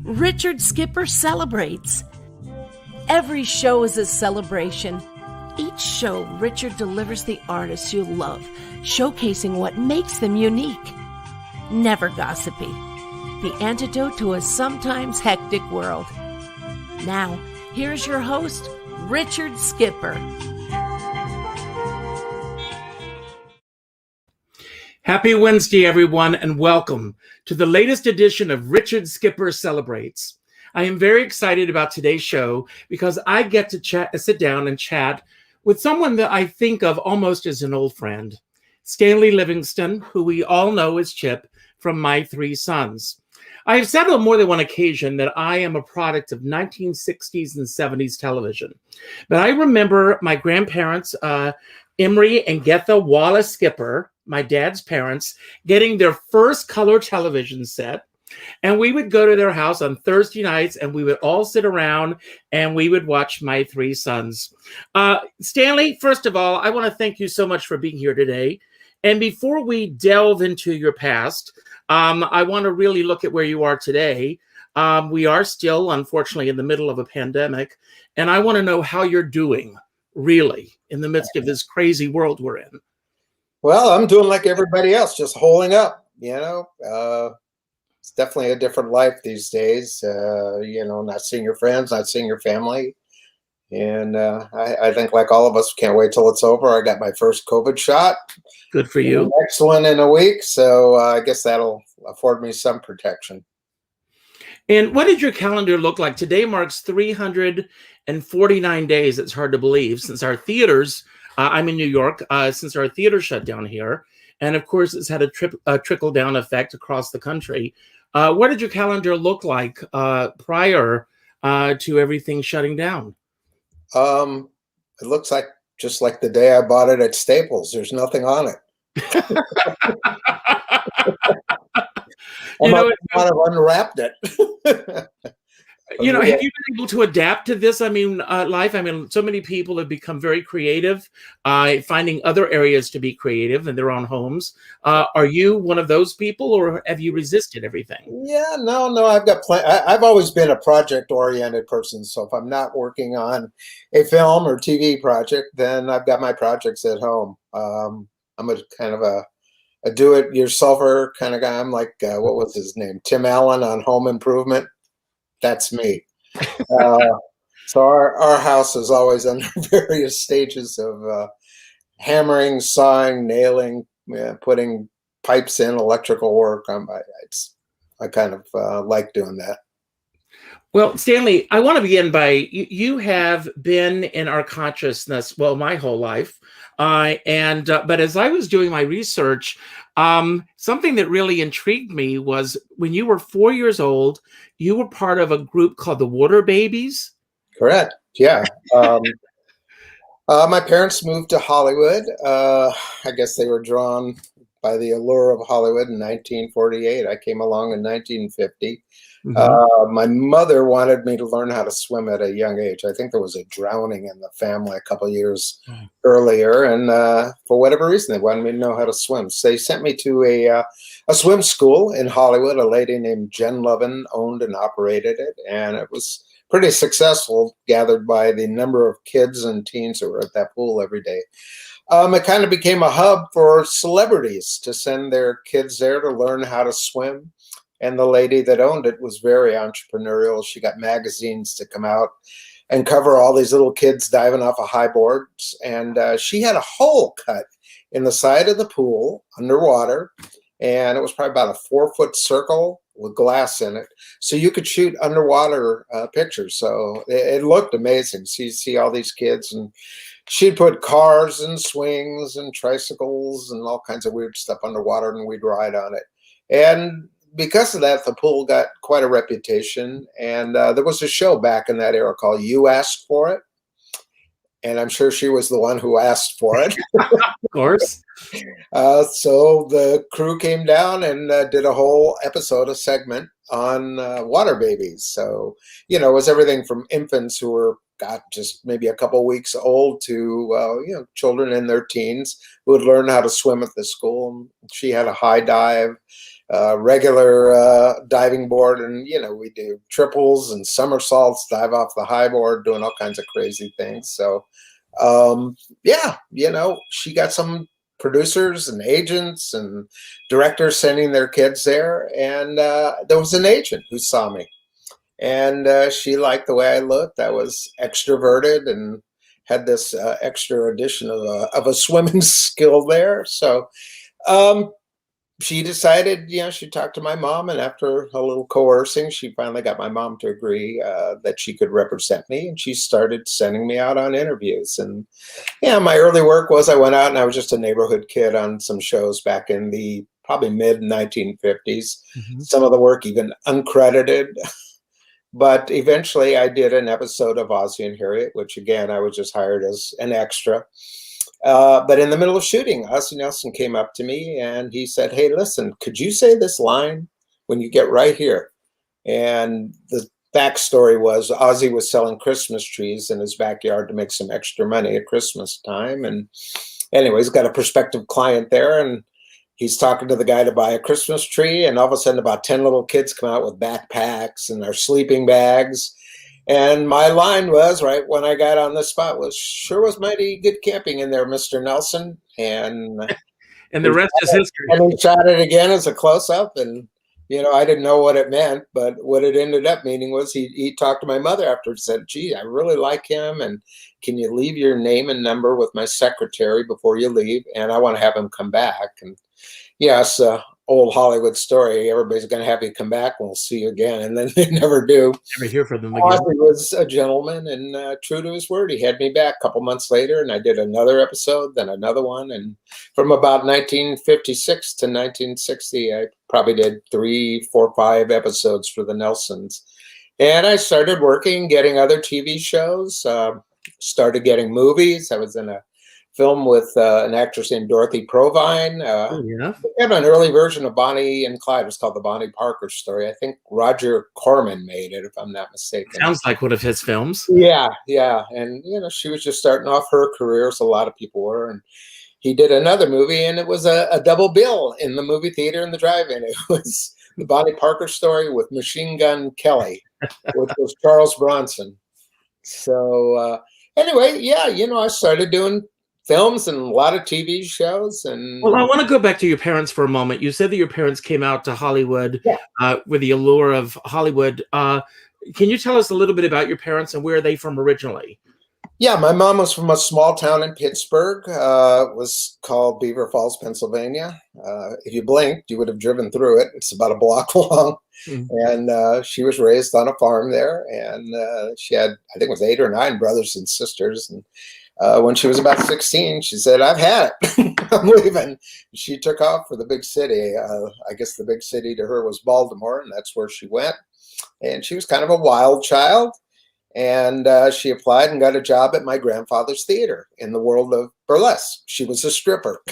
Richard Skipper celebrates. Every show is a celebration. Each show, Richard delivers the artists you love, showcasing what makes them unique. Never gossipy. The antidote to a sometimes hectic world. Now, here's your host, Richard Skipper. Happy Wednesday, everyone, and welcome to the latest edition of Richard Skipper Celebrates. I am very excited about today's show because I get to sit down and chat with someone that I think of almost as an old friend, Stanley Livingston, who we all know as Chip from My Three Sons. I have said on more than one occasion that I am a product of 1960s and 70s television, but I remember my grandparents, Emmy and Getha Wallace Skipper, my dad's parents, getting their first color television set. And we would go to their house on Thursday nights and we would all sit around and we would watch My Three Sons. Stanley, first of all, I want to thank you so much for being here today. And before we delve into your past, I want to really look at where you are today. We are still, unfortunately, in the middle of a pandemic. And I want to know how you're doing, really, in the midst of this crazy world we're in. Well, I'm doing like everybody else, just holding up, It's definitely a different life these days, not seeing your friends, not seeing your family. And I think like all of us, can't wait till it's over. I got my first COVID shot. Good for you. The next one in a week. So I guess that'll afford me some protection. And what did your calendar look like? Today marks 349 days. It's hard to believe since our theaters, I'm in New York, since our theater shut down here. And of course, it's had a trickle-down effect across the country. What did your calendar look like prior to everything shutting down? It looks like just like the day I bought it at Staples. There's nothing on it. I might have unwrapped it. Have you been able to adapt to this? Life. So many people have become very creative, finding other areas to be creative in their own homes. Are you one of those people, or have you resisted everything? Yeah, no. I've got I've always been a project-oriented person. So if I'm not working on a film or TV project, then I've got my projects at home. I'm a kind of a do-it-yourselfer kind of guy. I'm like, what was his name? Tim Allen on Home Improvement. That's me. So our house is always under various stages of hammering, sawing, nailing, putting pipes in, electrical work. I kind of like doing that. Well, Stanley, I want to begin by you have been in our consciousness, well, my whole life. But as I was doing my research, something that really intrigued me was when you were 4 years old, you were part of a group called the Water Babies. Correct. Yeah. My parents moved to Hollywood. I guess they were drawn by the allure of Hollywood in 1948. I came along in 1950. Mm-hmm. My mother wanted me to learn how to swim at a young age. I think there was a drowning in the family a couple of years earlier, and for whatever reason, they wanted me to know how to swim. So they sent me to a swim school in Hollywood. A lady named Jen Lovin owned and operated it, and it was pretty successful, gathered by the number of kids and teens who were at that pool every day. It kind of became a hub for celebrities to send their kids there to learn how to swim. And the lady that owned it was very entrepreneurial. She got magazines to come out and cover all these little kids diving off of high boards. And she had a hole cut in the side of the pool underwater. And it was probably about a 4-foot circle with glass in it. So you could shoot underwater pictures. So it looked amazing. So you see all these kids, and she'd put cars and swings and tricycles and all kinds of weird stuff underwater, and we'd ride on it. And because of that, the pool got quite a reputation. And there was a show back in that era called You Asked For It. And I'm sure she was the one who asked for it. Of course. So the crew came down and did a whole segment on water babies. So, it was everything from infants who were just maybe a couple weeks old to, children in their teens who would learn how to swim at the school. She had a high dive. regular diving board, and we do triples and somersaults, dive off the high board, doing all kinds of crazy things. So yeah, she got some producers and agents and directors sending their kids there, and there was an agent who saw me, and she liked the way I looked. I was extroverted and had this extra addition of a swimming skill there. So she decided, she talked to my mom, and after a little coercing, she finally got my mom to agree that she could represent me, and she started sending me out on interviews. And my early work was I went out and I was just a neighborhood kid on some shows back in the probably mid 1950s. Some of the work even uncredited. But eventually I did an episode of Ozzie and Harriet, which again, I was just hired as an extra. But in the middle of shooting, Ozzie Nelson came up to me and he said, "Hey, listen, could you say this line when you get right here?" And the backstory was Ozzie was selling Christmas trees in his backyard to make some extra money at Christmas time. And anyways, got a prospective client there, and he's talking to the guy to buy a Christmas tree. And all of a sudden about 10 little kids come out with backpacks and their sleeping bags. And my line was, right when I got on the spot, was, "Sure was mighty good camping in there, Mr. Nelson." And the rest is history. And he shot it again as a close-up, and I didn't know what it meant, but what it ended up meaning was he talked to my mother after and said, "Gee, I really like him, and can you leave your name and number with my secretary before you leave? And I want to have him come back." And it's an old Hollywood story. Everybody's going to have you come back and we'll see you again. And then they never do. Never hear from them again. Ozzie was a gentleman and true to his word. He had me back a couple months later, and I did another episode, then another one. And from about 1956 to 1960, I probably did 3, 4, 5 episodes for the Nelsons. And I started working, getting other TV shows, started getting movies. I was in a film with an actress named Dorothy Provine. We have an early version of Bonnie and Clyde. It was called The Bonnie Parker Story. I think Roger Corman made it, if I'm not mistaken. Sounds like one of his films. Yeah. And, she was just starting off her career, as a lot of people were. And he did another movie, and it was a double bill in the movie theater and the drive-in. It was The Bonnie Parker Story with Machine Gun Kelly, which was Charles Bronson. So anyway, I started doing films and a lot of TV shows. And well, I want to go back to your parents for a moment. You said that your parents came out to Hollywood with the allure of Hollywood. Can you tell us a little bit about your parents and where are they from originally? Yeah, my mom was from a small town in Pittsburgh. It was called Beaver Falls, Pennsylvania. If you blinked, you would have driven through it. It's about a block long. And she was raised on a farm there. And she had, I think it was 8 or 9 brothers and sisters. And when she was about 16, she said, "I've had it. I'm leaving." She took off for the big city. I guess the big city to her was Baltimore, and that's where she went. And she was kind of a wild child. And she applied and got a job at my grandfather's theater in the world of burlesque. She was a stripper.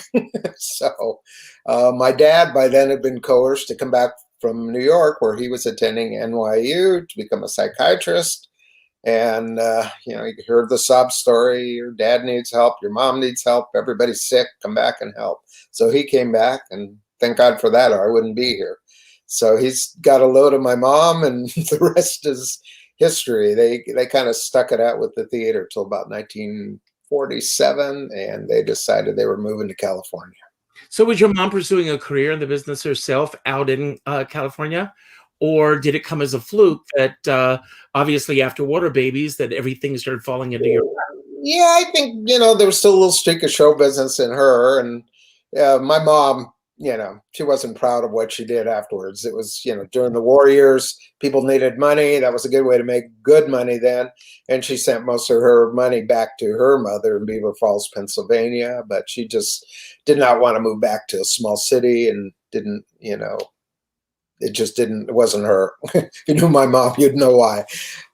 So my dad by then had been coerced to come back from New York, where he was attending NYU to become a psychiatrist. And, you heard the sob story. Your dad needs help. Your mom needs help. Everybody's sick. Come back and help. So he came back, and thank God for that, or I wouldn't be here. So he's got a load of my mom, and the rest is history. They kind of stuck it out with the theater till about 1947, and they decided they were moving to California. So was your mom pursuing a career in the business herself out in California? Or did it come as a fluke that obviously after Water Babies that everything started falling into your lap? Yeah, I think, there was still a little streak of show business in her. And my mom, she wasn't proud of what she did afterwards. It was, during the war years, people needed money. That was a good way to make good money then. And she sent most of her money back to her mother in Beaver Falls, Pennsylvania. But she just did not want to move back to a small city and didn't, it wasn't her. If you knew my mom, you'd know why.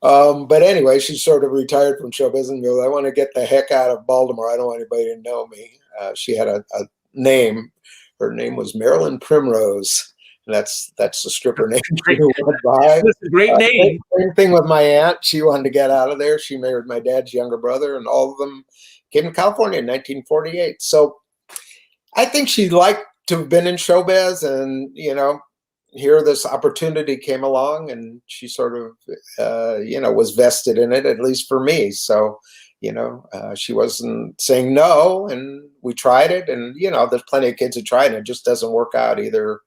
But anyway, she sort of retired from show business and goes, "I want to get the heck out of Baltimore. I don't want anybody to know me." She had a name. Her name was Marilyn Primrose. And that's the stripper name she went by. That's a great name. Same thing with my aunt. She wanted to get out of there. She married my dad's younger brother, and all of them came to California in 1948. So I think she liked to have been in showbiz, and here this opportunity came along, and she sort of, was vested in it, at least for me. So, she wasn't saying no, and we tried it. And, there's plenty of kids who tried it. It just doesn't work out. Either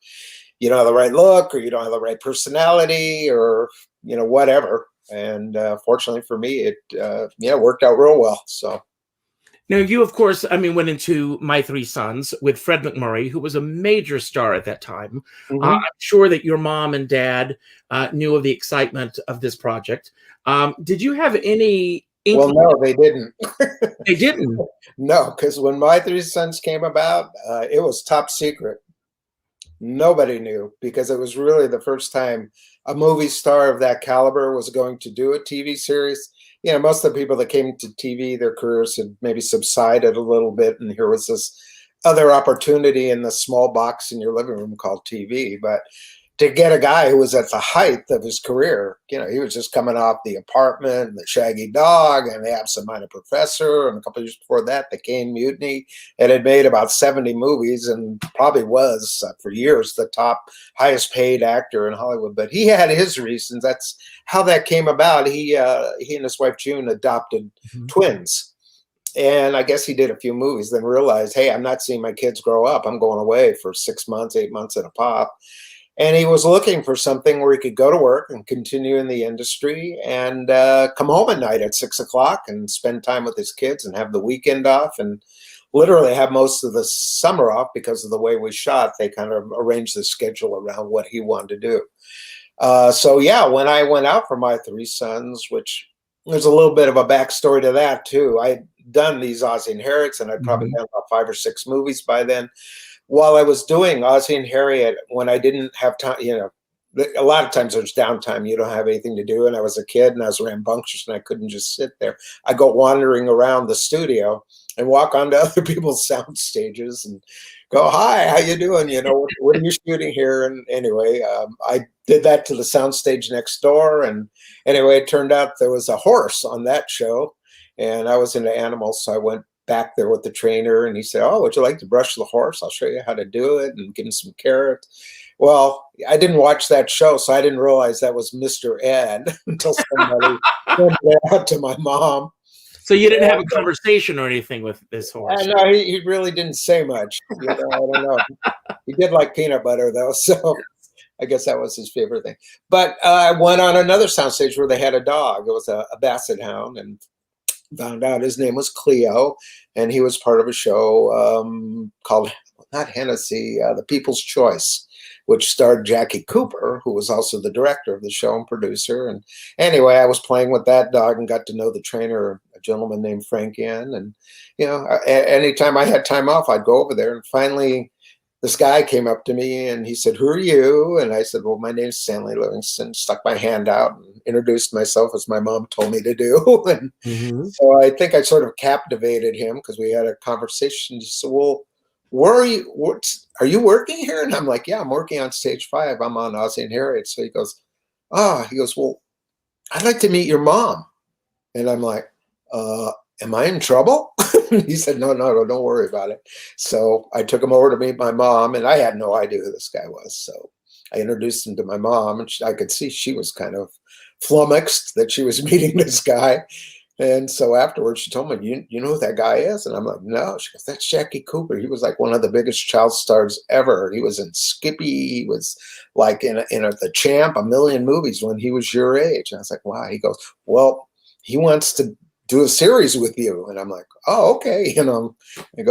you don't have the right look, or you don't have the right personality, or, whatever. And fortunately for me, it worked out real well. So. Now, you, of course, went into My Three Sons with Fred MacMurray, who was a major star at that time. I'm sure that your mom and dad knew of the excitement of this project. Did you have any Well, no, they didn't. They didn't? No, because when My Three Sons came about, it was top secret. Nobody knew, because it was really the first time a movie star of that caliber was going to do a TV series. Most of the people that came to TV, their careers had maybe subsided a little bit, and here was this other opportunity in the small box in your living room called TV. But to get a guy who was at the height of his career, he was just coming off The Apartment, The Shaggy Dog, and The Absent-Minded Professor, and a couple of years before that, The Caine Mutiny, and had made about 70 movies, and probably was for years the top, highest paid actor in Hollywood. But he had his reasons. That's how that came about. He and his wife June adopted twins. And I guess he did a few movies, then realized, hey, I'm not seeing my kids grow up. I'm going away for 6 months, 8 months at a pop. And he was looking for something where he could go to work and continue in the industry, and come home at night at 6 o'clock and spend time with his kids and have the weekend off, and literally have most of the summer off. Because of the way we shot, they kind of arranged the schedule around what he wanted to do. So yeah, when I went out for My Three Sons, which there's a little bit of a backstory to that too. I'd done these Ozzie and Harriets, and I'd probably done about 5 or 6 movies by then. While I was doing Ozzie and Harriet, when I didn't have time, a lot of times there's downtime, you don't have anything to do. And I was a kid, and I was rambunctious, and I couldn't just sit there. I go wandering around the studio and walk onto other people's sound stages and go, hi, how you doing? What are you shooting here? And anyway, I did that to the sound stage next door. And anyway, it turned out there was a horse on that show, and I was into animals. So I went back there with the trainer, and he said, oh, would you like to brush the horse? I'll show you how to do it, and give him some carrots. Well, I didn't watch that show, so I didn't realize that was Mr. Ed until somebody pointed it out to my mom. So you didn't have a conversation or anything with this horse? No, he really didn't say much. I don't know. He did like peanut butter, though, so I guess that was his favorite thing. But I went on another soundstage where they had a dog. It was a basset hound, and found out his name was Cleo, and he was part of a show called, not Hennessy, The People's Choice, which starred Jackie Cooper, who was also the director of the show and producer. And anyway, I was playing with that dog and got to know the trainer, a gentleman named Frank Inn. And, anytime I had time off, I'd go over there. And finally, this guy came up to me, and he said, who are you? And I said, well, my name's Stanley Livingston. Stuck my hand out and introduced myself as my mom told me to do. And so I think I sort of captivated him, because we had a conversation. He said, well, where are you? Are you working here? And I'm like, yeah, I'm working on stage 5. I'm on Ozzie and Harriet. So he goes, well, I'd like to meet your mom. And I'm like, am I in trouble? He said, no, don't worry about it. So I took him over to meet my mom, and I had no idea who this guy was. So I introduced him to my mom, and I could see she was kind of flummoxed that she was meeting this guy. And so afterwards, she told me, you know who that guy is? And I'm like, no. She goes, that's Jackie Cooper. He was like one of the biggest child stars ever. He was in Skippy. He was like in The Champ, a million movies when he was your age. And I was like, wow. He goes, well, he wants to do a series with you. And I'm like, oh, okay. I go,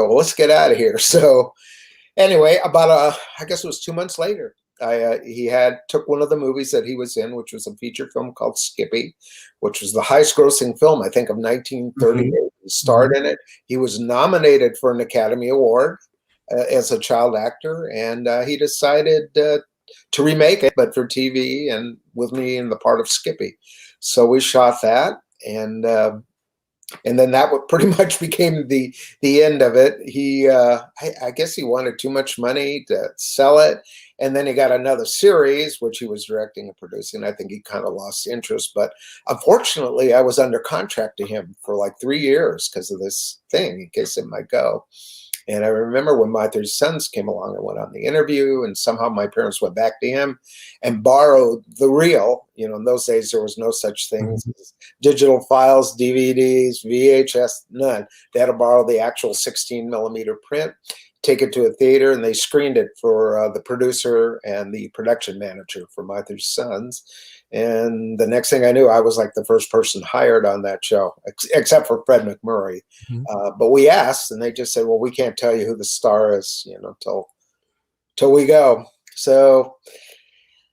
well, let's get out of here. So anyway, about I guess it was 2 months later, he took one of the movies that he was in, which was a feature film called Skippy, which was the highest grossing film, I think, of 1938. He starred in it. He was nominated for an Academy Award as a child actor, and he decided to remake it, but for TV, and with me in the part of Skippy. So we shot that, and then that pretty much became the end of it. He, I guess he wanted too much money to sell it. And then he got another series, which he was directing and producing. I think he kind of lost interest. But unfortunately, I was under contract to him for like 3 years because of this thing, in case it might go. And I remember when My 3 Sons came along, I went on the interview, and somehow my parents went back to him and borrowed the reel. You know, in those days, there was no such things as digital files, DVDs, VHS, none. They had to borrow the actual 16 millimeter print, take it to a theater, and they screened it for the producer and the production manager for My 3 Sons. And the next thing I knew, I was like the first person hired on that show, except for Fred MacMurray. But we asked, and they just said, well, we can't tell you who the star is, you know, till we go. So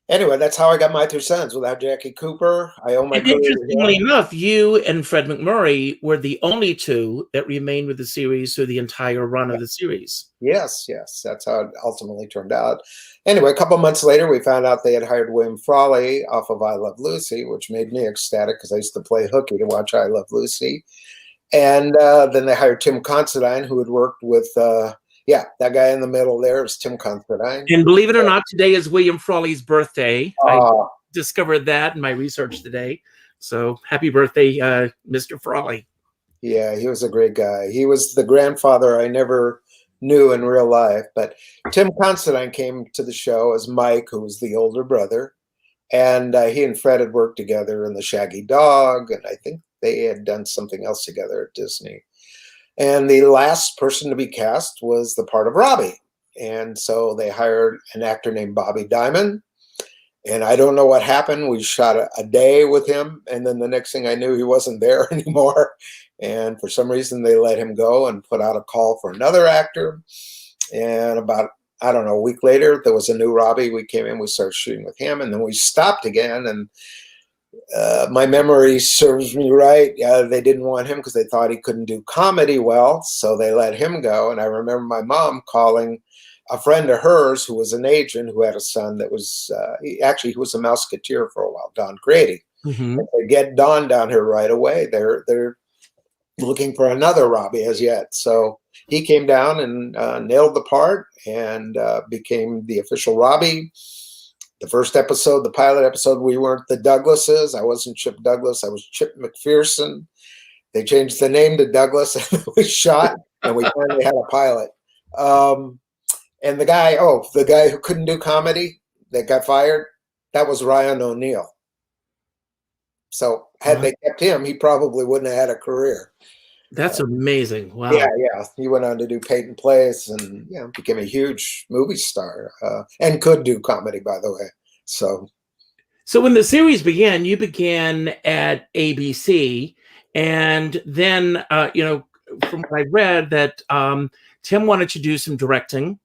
anyway, that's how I got My 3 Sons. Without Jackie Cooper, I owe my And career to interestingly him. enough, you and Fred MacMurray were the only two that remained with the series through the entire run of the series. Yes, that's how it ultimately turned out. Anyway, a couple months later, we found out they had hired William Frawley off of I Love Lucy, which made me ecstatic because I used to play hooky to watch I Love Lucy. And then they hired Tim Considine, who had worked with, that guy in the middle there is Tim Considine. And believe it or not, today is William Frawley's birthday. I discovered that in my research today. So happy birthday, Mr. Frawley. Yeah, he was a great guy. He was the grandfather I never knew in real life. But Tim Considine came to the show as Mike, who was the older brother. And he and Fred had worked together in The Shaggy Dog. And I think they had done something else together at Disney. And the last person to be cast was the part of Robbie. And so they hired an actor named Bobby Diamond. And I don't know what happened. We shot a day with him. And then the next thing I knew, he wasn't there anymore. And for some reason, they let him go and put out a call for another actor. And about, I don't know, a week later, there was a new Robbie. We came in, we started shooting with him. And then we stopped again. And my memory serves me right. They didn't want him because they thought he couldn't do comedy well. So they let him go. And I remember my mom calling a friend of hers who was an agent who had a son that was, he was a Mouseketeer for a while, Don Grady. They get Don down here right away. They're looking for another Robbie as yet. So he came down and nailed the part and became the official Robbie. The first episode, the pilot episode, we weren't the Douglases. I wasn't Chip Douglas. I was Chip McPherson. They changed the name to Douglas and we shot and we finally had a pilot. And the guy who couldn't do comedy that got fired, that was Ryan O'Neal. So had they kept him, he probably wouldn't have had a career. That's amazing. Wow. Yeah. He went on to do Peyton Place and became a huge movie star and could do comedy, by the way. So when the series began, you began at ABC, and then from what I read that Tim wanted to do some directing,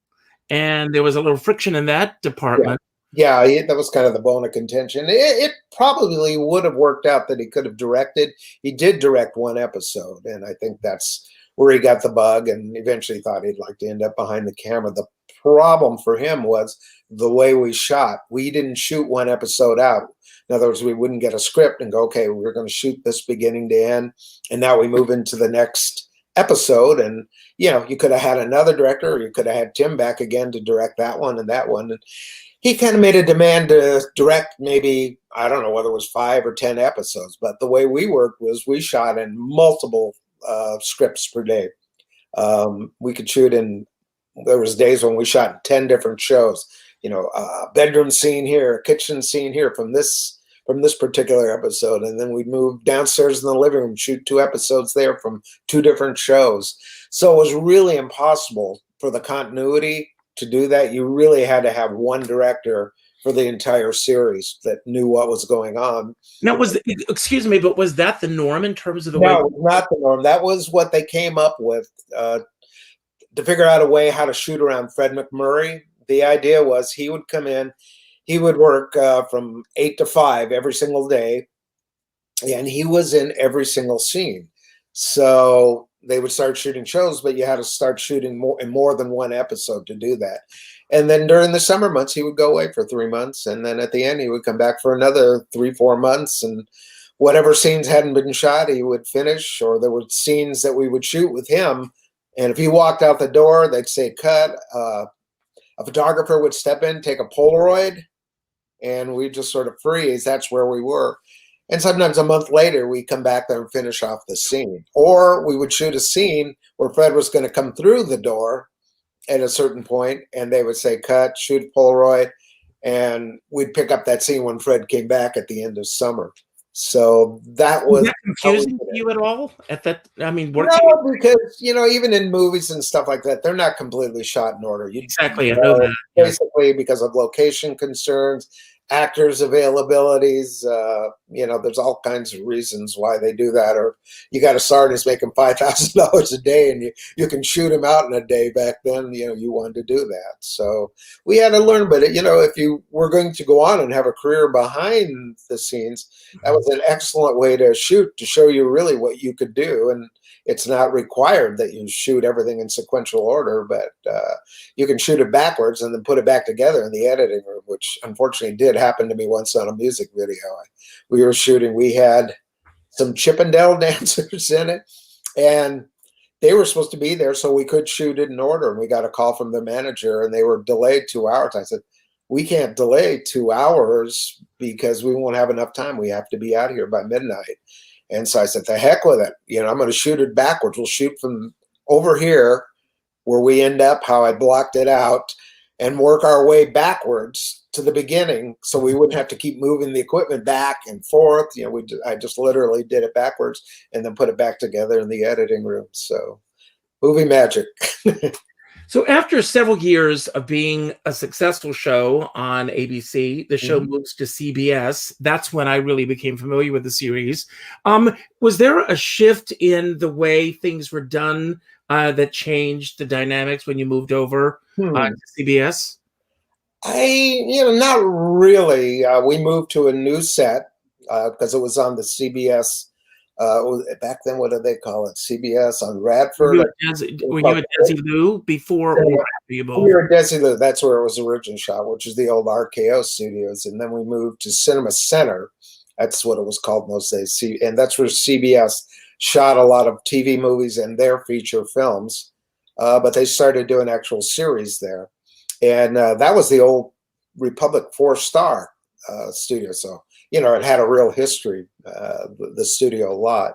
and there was a little friction in that department. Yeah, that was kind of the bone of contention. It probably would have worked out that he could have directed. He did direct one episode, and I think that's where he got the bug and eventually thought he'd like to end up behind the camera. The problem for him was the way we shot. We didn't shoot one episode out. In other words, we wouldn't get a script and go, okay, we're going to shoot this beginning to end, and now we move into the next episode. And, you could have had another director, or you could have had Tim back again to direct that one and that one. And he kind of made a demand to direct maybe, I don't know whether it was 5 or 10 episodes, but the way we worked was we shot in multiple scripts per day. We could shoot there was days when we shot 10 different shows, a bedroom scene here, a kitchen scene here from this particular episode. And then we'd move downstairs in the living room, shoot 2 episodes there from 2 different shows. So it was really impossible for the continuity to do that. You really had to have one director for the entire series that knew what was going on. Now, excuse me, but was that the norm in terms of the way? No, not the norm. That was what they came up with to figure out a way how to shoot around Fred MacMurray. The idea was he would come in, he would work from 8 to 5 every single day, and he was in every single scene. So they would start shooting shows, but you had to start shooting more than one episode to do that. And then during the summer months, he would go away for 3 months. And then at the end, he would come back for another 3-4 months. And whatever scenes hadn't been shot, he would finish, or there were scenes that we would shoot with him. And if he walked out the door, they'd say, cut. A photographer would step in, take a Polaroid, and we'd just sort of freeze. That's where we were. And sometimes a month later, we come back there and finish off the scene. Or we would shoot a scene where Fred was going to come through the door at a certain point, and they would say, cut, shoot Polaroid, and we'd pick up that scene when Fred came back at the end of summer. So that was that confusing to you at all? At that, I mean, no, because even in movies and stuff like that, they're not completely shot in order. Exactly, I know that. Basically, because of location concerns, actors' availabilities. There's all kinds of reasons why they do that. Or you got a star who's making $5,000 a day, and you can shoot him out in a day. Back then, you wanted to do that. So we had to learn. But if you were going to go on and have a career behind the scenes, that was an excellent way to shoot, to show you really what you could do. And it's not required that you shoot everything in sequential order, but you can shoot it backwards and then put it back together in the editing room, which unfortunately did happen to me once on a music video. We had some Chippendale dancers in it, and they were supposed to be there so we could shoot it in order. And we got a call from the manager, and they were delayed 2 hours. I said, we can't delay 2 hours because we won't have enough time. We have to be out here by midnight. And so I said, the heck with it. I'm going to shoot it backwards. We'll shoot from over here where we end up, how I blocked it out, and work our way backwards to the beginning so we wouldn't have to keep moving the equipment back and forth. I just literally did it backwards and then put it back together in the editing room. So movie magic. So after several years of being a successful show on ABC, the show moves to CBS. That's when I really became familiar with the series. Was there a shift in the way things were done that changed the dynamics when you moved over to CBS? Not really. We moved to a new set because it was on the CBS. Back then, what did they call it? CBS on Radford. Were you at Desilu before? Or we were at Desilu. That's where it was originally shot, which is the old RKO studios. And then we moved to Cinema Center. That's what it was called in those days. And that's where CBS shot a lot of TV movies and their feature films. But they started doing actual series there. And that was the old Republic 4-star studio. So, it had a real history, the studio a lot.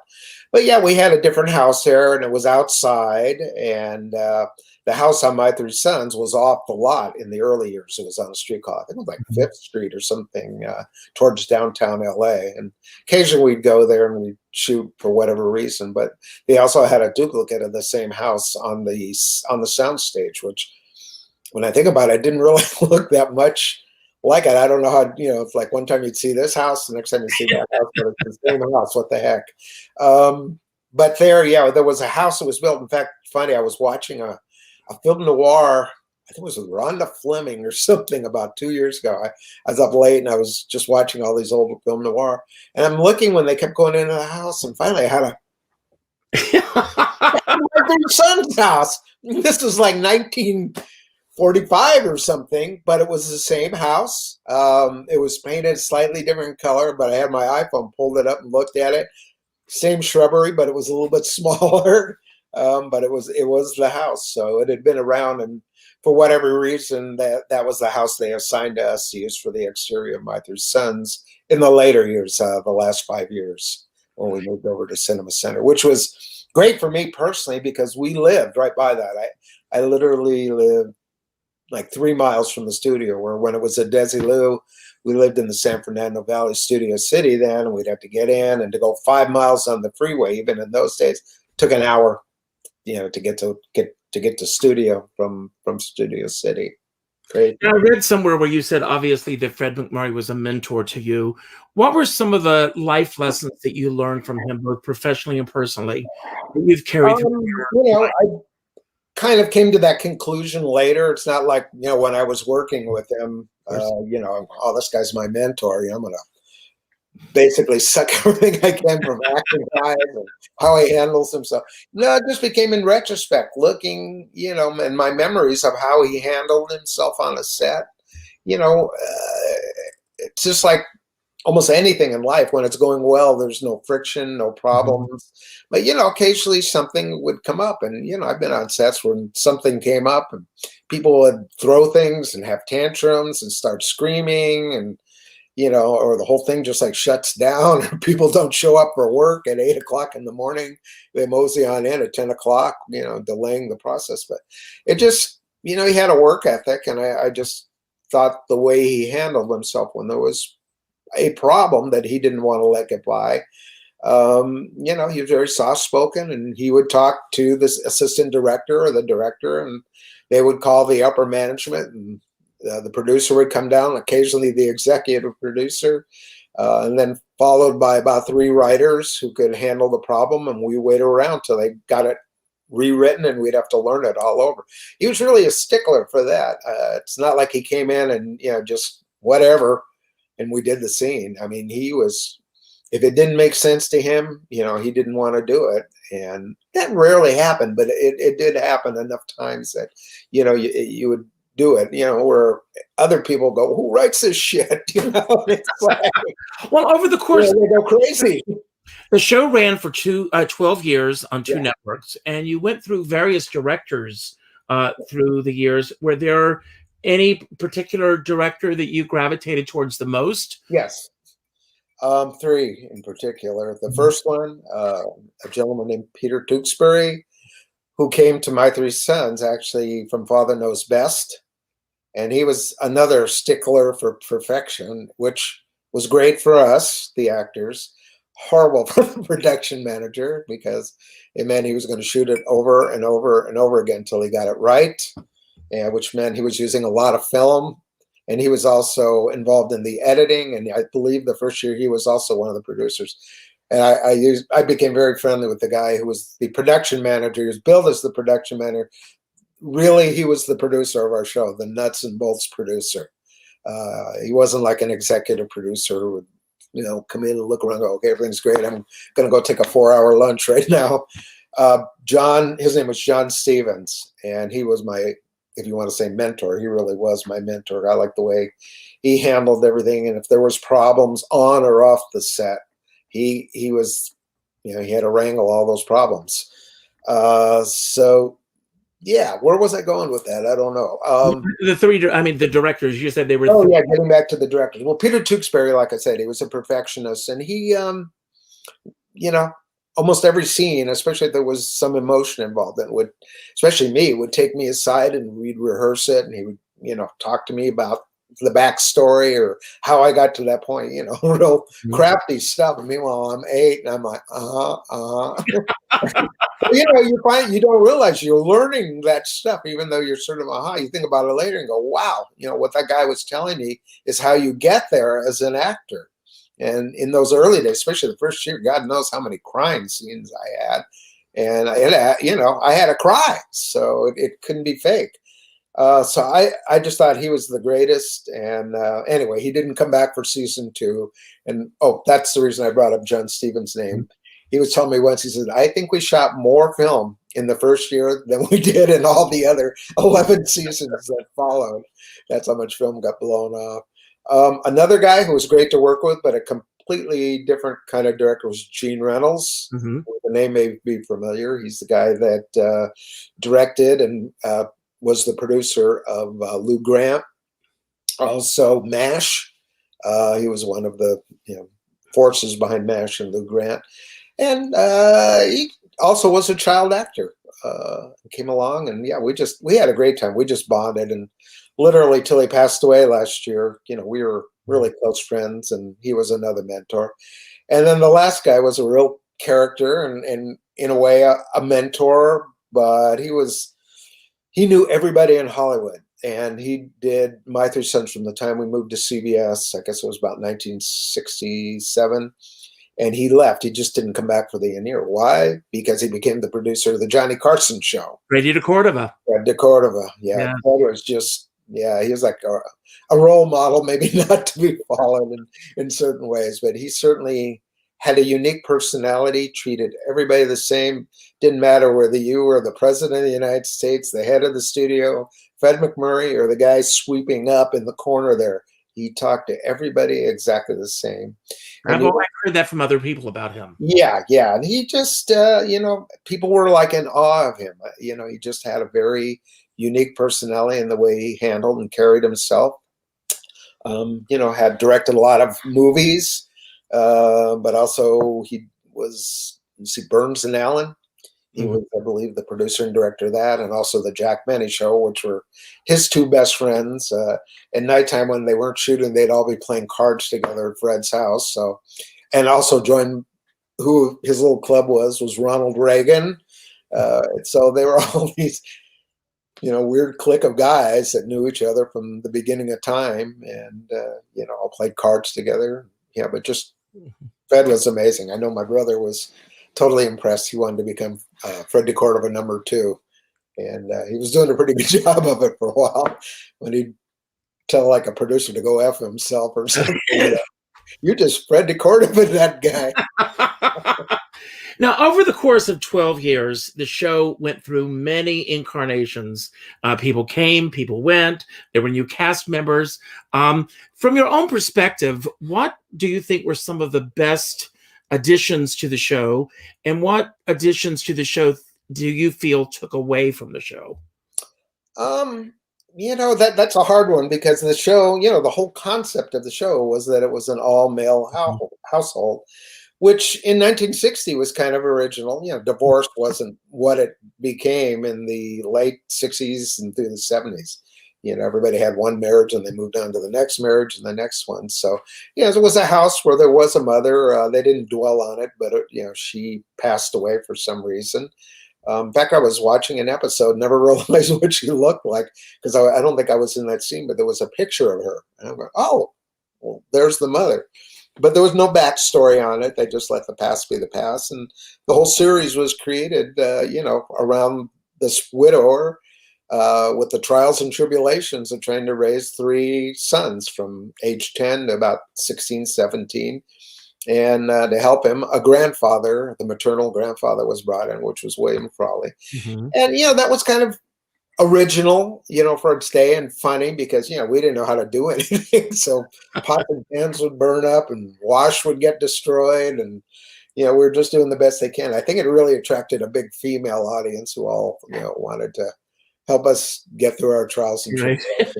But yeah, we had a different house there, and it was outside. And the house on My Three Sons was off the lot in the early years. It was on a street called, I think it was like 5th Street or something, towards downtown LA. And occasionally we'd go there and we'd shoot for whatever reason. But they also had a duplicate of the same house on the soundstage, which, when I think about it, didn't really look that much like it. I don't know how, it's like one time you'd see this house, the next time you see that house, but it's the same house. What the heck? But there was a house that was built. In fact, funny, I was watching a film noir. I think it was Rhonda Fleming or something about 2 years ago. I was up late and I was just watching all these old film noir. And I'm looking when they kept going into the house, and finally I had my son's house. This was like 1945 or something, but it was the same house. It was painted slightly different color, but I had my iPhone, pulled it up and looked at it. Same shrubbery, but it was a little bit smaller. But it was the house. So it had been around, and for whatever reason, that was the house they assigned to us to use for the exterior of My Three Sons in the later years, the last 5 years, when we moved over to Cinema Center, which was great for me personally because we lived right by that. I literally lived like 3 miles from the studio, where when it was at Desilu, we lived in the San Fernando Valley Studio City then, and we'd have to get in, and to go 5 miles on the freeway, even in those days, took an hour, to get to studio from Studio City. Great. I read somewhere where you said, obviously, that Fred MacMurray was a mentor to you. What were some of the life lessons that you learned from him, both professionally and personally, that you've carried through? I kind of came to that conclusion later. It's not like, when I was working with him, oh, this guy's my mentor. I'm going to basically suck everything I can from acting guys and how he handles himself. No, it just became, in retrospect, looking, and my memories of how he handled himself on a set. It's just like almost anything in life. When it's going well, there's no friction, no problems. But, occasionally something would come up. And, I've been on sets when something came up and people would throw things and have tantrums and start screaming. And or the whole thing just like shuts down and people don't show up for work at 8 o'clock in the morning. They mosey on in at 10 o'clock, delaying the process. But it just, he had a work ethic, and I just thought the way he handled himself when there was a problem that he didn't want to let get by. He was very soft-spoken, and he would talk to this assistant director or the director, and they would call the upper management, and the producer would come down, occasionally the executive producer, and then followed by about 3 writers who could handle the problem, and we wait around till they got it rewritten, and we'd have to learn it all over. He was really a stickler for that. It's not like he came in and, just whatever, and we did the scene. I mean, he was, if it didn't make sense to him, he didn't want to do it. And that rarely happened, but it did happen enough times that, you would do it, where other people go, who writes this shit? It's like, well, over the course, they go crazy. The show ran for 12 years on 2 networks, and you went through various directors through the years. Were there any particular director that you gravitated towards the most? Yes. 3 in particular. The first one, a gentleman named Peter Tewksbury, who came to My Three Sons actually from Father Knows Best. And he was another stickler for perfection, which was great for us, the actors. Horrible for the production manager, because it meant he was going to shoot it over and over and over again until he got it right, and which meant he was using a lot of film. And he was also involved in the editing, and I believe the first year he was also one of the producers. And I became very friendly with the guy who was the production manager. He was billed as the production manager. Really, he was the producer of our show, the nuts and bolts producer. He wasn't like an executive producer who would, come in and look around and go, okay, everything's great. I'm going to go take a 4-hour lunch right now. His name was John Stevens, and he was my, if you want to say mentor, he really was my mentor. I like the way he handled everything. And if there was problems on or off the set, he was, he had to wrangle all those problems. So yeah, where was I going with that? I don't know. The directors, you said they were. Oh yeah, getting back to the directors. Well, Peter Tewksbury, like I said, he was a perfectionist, and he, almost every scene, especially if there was some emotion involved, that would, especially me, would take me aside and we'd rehearse it, and he would, talk to me about the backstory or how I got to that point, real crafty stuff. And meanwhile, I'm 8 and I'm like, you find you don't realize you're learning that stuff, even though you're sort of, you think about it later and go, wow, what that guy was telling me is how you get there as an actor. And in those early days, especially the first year, God knows how many crying scenes I had. And I had to cry, so it couldn't be fake. So I just thought he was the greatest. And anyway, he didn't come back for season 2. And that's the reason I brought up John Stevens' name. He was telling me once, he said, I think we shot more film in the first year than we did in all the other 11 seasons that followed. That's how much film got blown off. Another guy who was great to work with, but a completely different kind of director, was Gene Reynolds. The name may be familiar. He's the guy that directed and was the producer of Lou Grant. Also MASH. He was one of the forces behind MASH and Lou Grant. And he also was a child actor. Came along, and yeah, we had a great time. We just bonded, and literally till he passed away last year, we were really close friends, and he was another mentor. And then the last guy was a real character, and in a way a mentor, but he knew everybody in Hollywood, and he did My Three Sons from the time we moved to CBS. I guess it was about 1967. And he left. He just didn't come back for the year. Why? Because he became the producer of the Johnny Carson show. Radio de Cordova. De Cordova. Yeah. That was just, he was like a role model, maybe not to be followed in certain ways, but he certainly had a unique personality, treated everybody the same. Didn't matter whether you were the president of the United States, the head of the studio, Fred McMurray, or the guy sweeping up in the corner there. He talked to everybody exactly the same. I've always heard that from other people about him. Yeah. And he just, people were like in awe of him. He just had a very unique personality in the way he handled and carried himself. Had directed a lot of movies, but also he was, you see, Burns and Allen. He was, I believe, the producer and director of that, and also the Jack Benny Show, which were his two best friends. At nighttime when they weren't shooting, they'd all be playing cards together at Fred's house. So, and also joined, who his little club was Ronald Reagan. So they were all these, weird clique of guys that knew each other from the beginning of time, and all played cards together. Yeah, but just Fred was amazing. I know my brother was totally impressed. He wanted to become Fred DeCordova #2, and he was doing a pretty good job of it for a while. When he'd tell like a producer to go F himself or something, you just Fred DeCordova that guy. Now, over the course of 12 years, the show went through many incarnations. People came, people went. There were new cast members. From your own perspective, what do you think were some of the best additions to the show, and what additions to the show do you feel took away from the show? That's a hard one, because the show, the whole concept of the show was that it was an all-male household, which in 1960 was kind of original. Divorce wasn't what it became in the late 60s and through the 70s. Everybody had one marriage and they moved on to the next marriage and the next one. So, it was a house where there was a mother. They didn't dwell on it, but, she passed away for some reason. In fact, I was watching an episode, never realized what she looked like, because I don't think I was in that scene, but there was a picture of her. And I'm going, oh, well, there's the mother. But there was no backstory on it. They just let the past be the past. And the whole series was created, around this widower, with the trials and tribulations of trying to raise 3 sons from age 10 to about 16, 17. And to help him, a grandfather, the maternal grandfather, was brought in, which was William Frawley. And, that was kind of original, for its day, and funny, because, we didn't know how to do anything. So pots and pans would burn up and wash would get destroyed. And, we were just doing the best they can. I think it really attracted a big female audience who all, wanted to help us get through our trials and tribulations.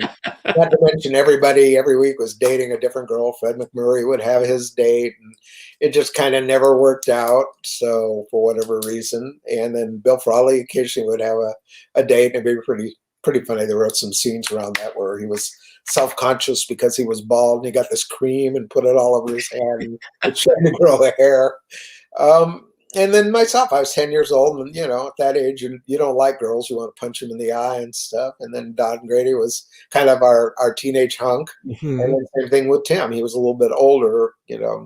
Not to mention, everybody every week was dating a different girl. Fred MacMurray would have his date, and it just kind of never worked out. So for whatever reason, and then Bill Frawley occasionally would have a date, and it'd be pretty funny. There were some scenes around that where he was self-conscious because he was bald, and he got this cream and put it all over his head and trying to grow hair. And then myself, I was 10 years old, and, at that age, you don't like girls. You want to punch them in the eye and stuff. And then Don Grady was kind of our teenage hunk. And then same thing with Tim. He was a little bit older,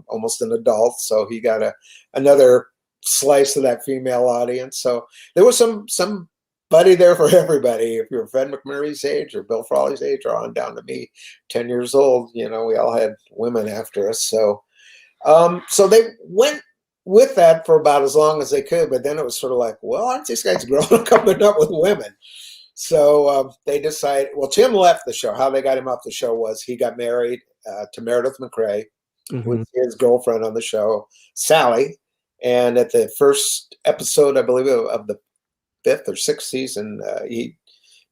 almost an adult. So he got another slice of that female audience. So there was somebody there for everybody. If you're Fred MacMurray's age or Bill Frawley's age, or on down to me, 10 years old, we all had women after us. So, so they went with that for about as long as they could, but then it was sort of like, well, aren't these guys growing coming up with women? So they decided, well, Tim left the show. How they got him off the show was he got married to Meredith McRae, who was his girlfriend on the show, Sally. And at the first episode, I believe, of the 5th or 6th season, he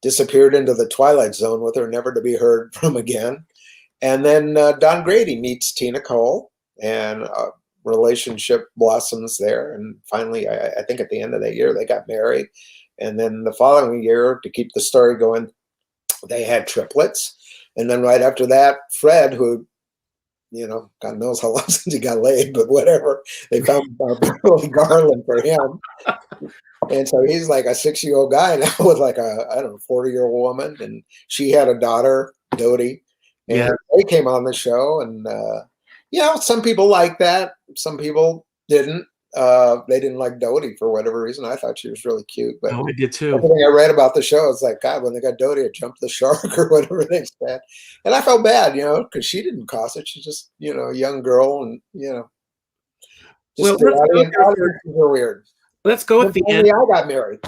disappeared into the Twilight Zone with her, never to be heard from again. And then Don Grady meets Tina Cole, and relationship blossoms there. And finally, I think at the end of that year, they got married. And then the following year, to keep the story going, they had triplets. And then right after that, Fred, who, God knows how long since he got laid, but whatever, they found Billy Garland for him. And so he's like a 6-year-old guy now with like a, 40-year-old woman. And she had a daughter, Dodie. And they came on the show, and some people like that. Some people didn't. They didn't like Dodie for whatever reason. I thought she was really cute. But I did too. Everything I read about the show, it's like, God, when they got Dodie, it jumped the shark or whatever they said. And I felt bad, because she didn't cause it. She's just, a young girl, and, just were weird. Let's go at the end. I got married.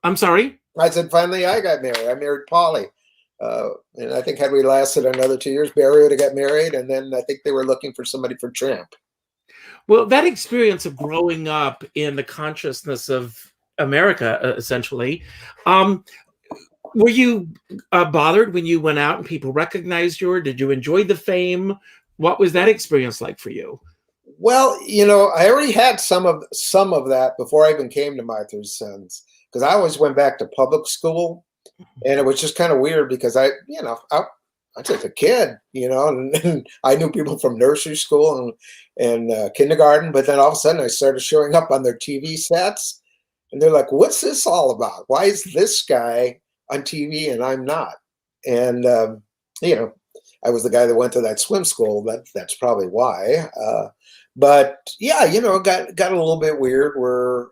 I'm sorry? I said, finally, I got married. I married Polly. And I think had we lasted another 2 years, Barry would have got married. And then I think they were looking for somebody for Tramp. Well, that experience of growing up in the consciousness of America, essentially, Were you bothered when you went out and people recognized you, or did you enjoy the fame? What was that experience like for you? Well, I already had some of that before I even came to My Three Sons, because I always went back to public school, and it was just kind of weird because I was just a kid, and I knew people from nursery school and kindergarten, but then all of a sudden I started showing up on their TV sets, and they're like, "What's this all about? Why is this guy on TV and I'm not?" And I was the guy that went to that swim school. That's probably why. But yeah, it got a little bit weird where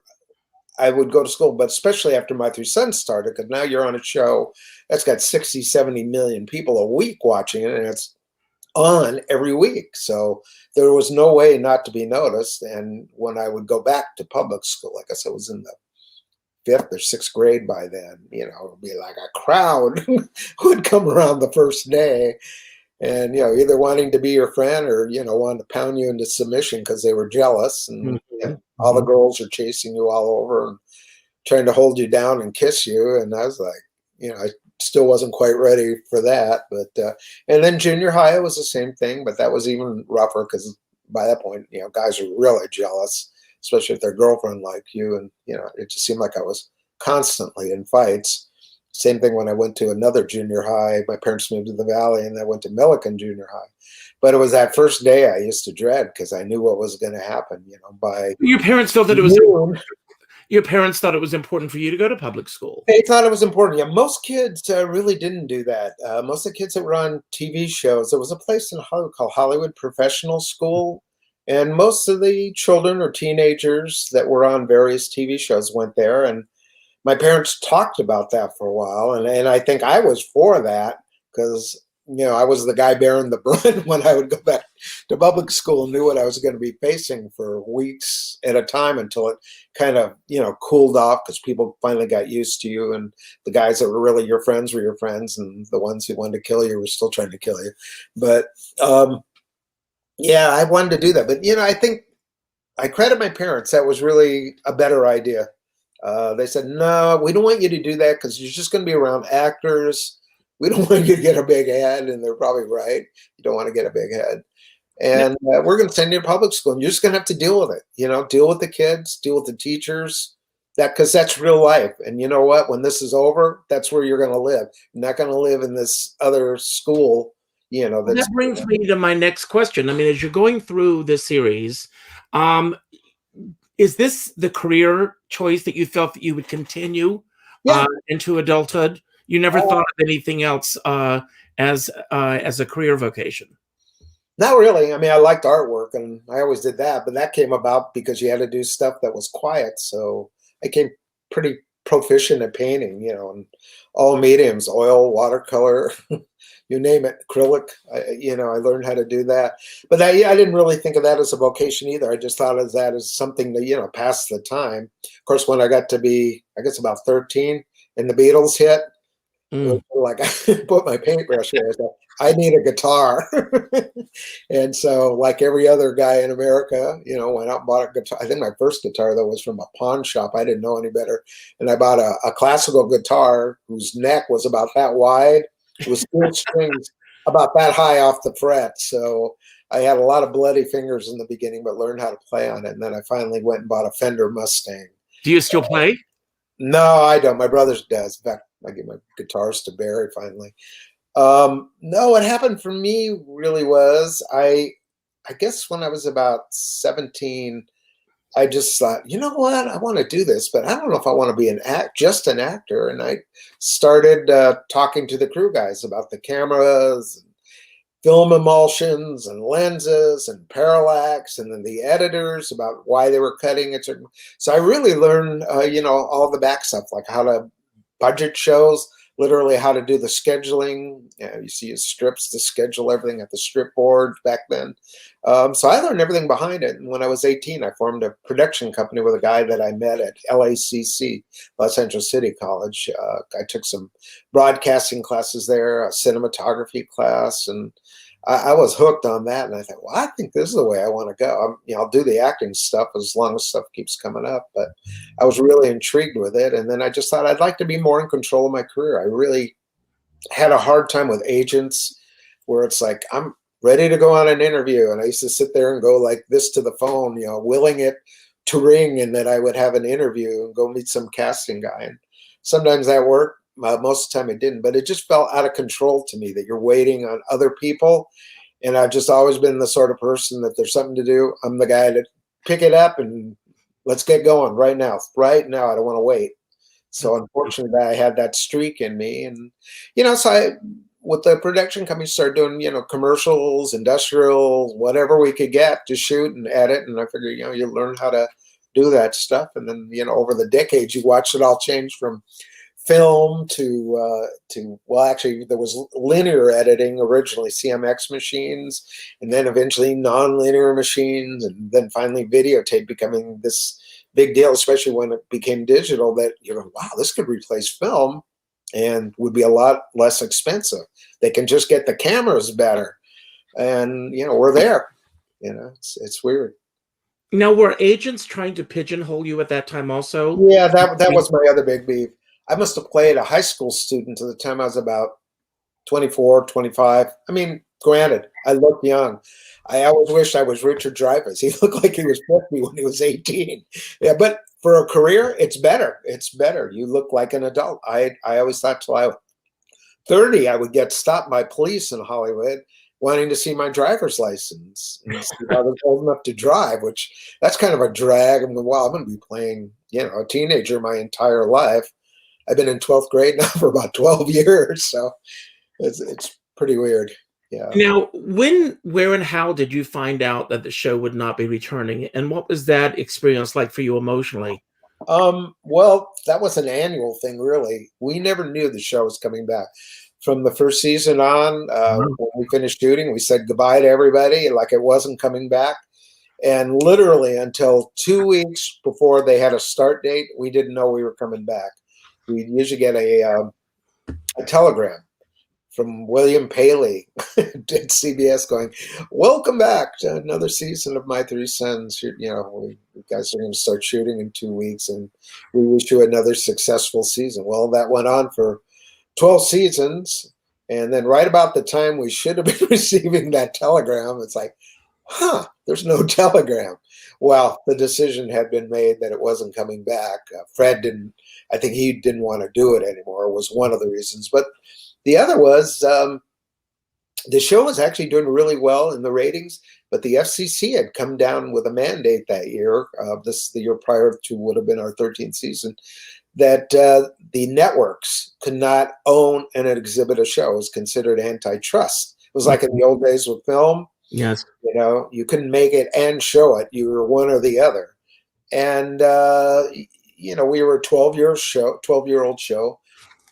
I would go to school, but especially after My Three Sons started, because now you're on a show that's got 60, 70 million people a week watching it, and it's on every week. So there was no way not to be noticed. And when I would go back to public school, I guess I was in the 5th or 6th grade by then, it would be like a crowd who would come around the first day. And, either wanting to be your friend or, wanting to pound you into submission because they were jealous. And all the girls are chasing you all over and trying to hold you down and kiss you. And I was like, I still wasn't quite ready for that. But, and then junior high was the same thing, but that was even rougher because by that point, guys are really jealous, especially if their girlfriend liked you. And, it just seemed like I was constantly in fights. Same thing when I went to another junior high. My parents moved to the Valley, and I went to Milliken Junior High. But it was that first day I used to dread because I knew what was going to happen. By your parents felt that it was noon, your parents thought it was important for you to go to public school. They thought it was important. Yeah, most kids really didn't do that. Most of the kids that were on TV shows, there was a place in Hollywood called Hollywood Professional School, and most of the children or teenagers that were on various TV shows went there. And my parents talked about that for a while, and I think I was for that because, I was the guy bearing the brunt when I would go back to public school and knew what I was going to be facing for weeks at a time until it kind of, cooled off because people finally got used to you, and the guys that were really your friends were your friends, and the ones who wanted to kill you were still trying to kill you. But, yeah, I wanted to do that. But, I think I credit my parents. That was really a better idea. They said, "No, we don't want you to do that because you're just going to be around actors. We don't want you to get a big head." And they're probably right. You don't want to get a big head. And we're going to send you to public school, and you're just going to have to deal with it. Deal with the kids, deal with the teachers, because that's real life. And you know what? When this is over, that's where you're going to live. You're not going to live in this other school. That brings me to my next question. I mean, as you're going through this series, is this the career choice that you felt that you would continue into adulthood? You never thought of anything else as a career vocation? Not really. I mean, I liked artwork, and I always did that, but that came about because you had to do stuff that was quiet. So I came pretty proficient at painting, in all mediums, oil, watercolor, you name it, acrylic. I learned how to do that. But I didn't really think of that as a vocation either. I just thought of that as something to, pass the time. Of course, when I got to be, I guess about 13 and the Beatles hit, it was like I put my paintbrush here. I said, I need a guitar. And so like every other guy in America, went out and bought a guitar. I think my first guitar, though, was from a pawn shop. I didn't know any better. And I bought a classical guitar whose neck was about that wide, with steel strings about that high off the fret. So I had a lot of bloody fingers in the beginning, but learned how to play on it. And then I finally went and bought a Fender Mustang. Do you still play? No, I don't. My brother does. In fact, I gave my guitars to Barry finally. No, what happened for me really was I guess when I was about 17, I just thought, you know what, I want to do this, but I don't know if I want to be just an actor. And I started talking to the crew guys about the cameras, and film emulsions and lenses and parallax, and then the editors about why they were cutting it. So I really learned, all the back stuff, like how to budget shows, literally how to do the scheduling. You see strips to schedule everything at the strip board back then. So I learned everything behind it. And when I was 18, I formed a production company with a guy that I met at LACC, Los Angeles City College. I took some broadcasting classes there, a cinematography class, and I was hooked on that, and I thought, well, I think this is the way I want to go. I'll do the acting stuff as long as stuff keeps coming up. But I was really intrigued with it, and then I just thought I'd like to be more in control of my career. I really had a hard time with agents, where it's like I'm ready to go on an interview, and I used to sit there and go like this to the phone, willing it to ring, and that I would have an interview and go meet some casting guy. And sometimes that worked. Most of the time it didn't, but it just felt out of control to me that you're waiting on other people. And I've just always been the sort of person that there's something to do, I'm the guy to pick it up and let's get going right now. Right now, I don't want to wait. So unfortunately, I had that streak in me. And, so with the production company, started doing, commercials, industrials, whatever we could get to shoot and edit. And I figured, you learn how to do that stuff. And then, over the decades, you watch it all change from film to well, actually there was linear editing originally, CMX machines, and then eventually non-linear machines, and then finally videotape becoming this big deal, especially when it became digital, that wow, this could replace film and would be a lot less expensive. They can just get the cameras better, and we're there. It's weird. Now, were agents trying to pigeonhole you at that time also? Yeah, that was my other big beef. I must have played a high school student at the time I was about 24, 25. I mean, granted, I looked young. I always wished I was Richard Dreyfuss. He looked like he was 50 when he was 18. Yeah, but for a career, it's better. It's better. You look like an adult. I always thought till I was 30, I would get stopped by police in Hollywood wanting to see my driver's license and see if I was old enough to drive, which that's kind of a drag. I'm going, wow, I'm going to be playing, a teenager my entire life. I've been in 12th grade now for about 12 years, so it's pretty weird. Yeah. Now, when, where, and how did you find out that the show would not be returning, and what was that experience like for you emotionally? Well, that was an annual thing, really. We never knew the show was coming back. From the first season on, when we finished shooting, we said goodbye to everybody, like it wasn't coming back. And literally until 2 weeks before they had a start date, we didn't know we were coming back. We usually get a telegram from William Paley at CBS going, welcome back to another season of My Three Sons. You guys are going to start shooting in 2 weeks, and we wish you another successful season. Well, that went on for 12 seasons. And then right about the time we should have been receiving that telegram, it's like, there's no telegram. Well, the decision had been made that it wasn't coming back. I think he didn't want to do it anymore, was one of the reasons. But the other was the show was actually doing really well in the ratings, but the FCC had come down with a mandate that year, the year prior to would have been our 13th season, that the networks could not own and exhibit a show. It was considered antitrust. It was like in the old days with film. Yes. You couldn't make it and show it. You were one or the other. And, we were a 12-year-old show.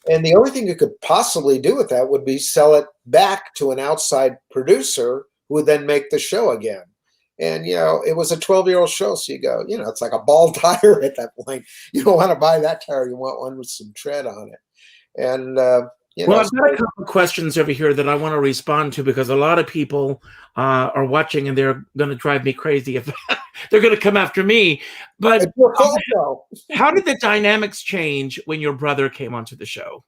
And the only thing you could possibly do with that would be sell it back to an outside producer who would then make the show again. And, it was a 12-year-old show. So you go, it's like a ball tire at that point. You don't want to buy that tire. You want one with some tread on it. And, well, I've got a couple of questions over here that I want to respond to, because a lot of people are watching and they're going to drive me crazy if they're going to come after me. But how did the dynamics change when your brother came onto the show?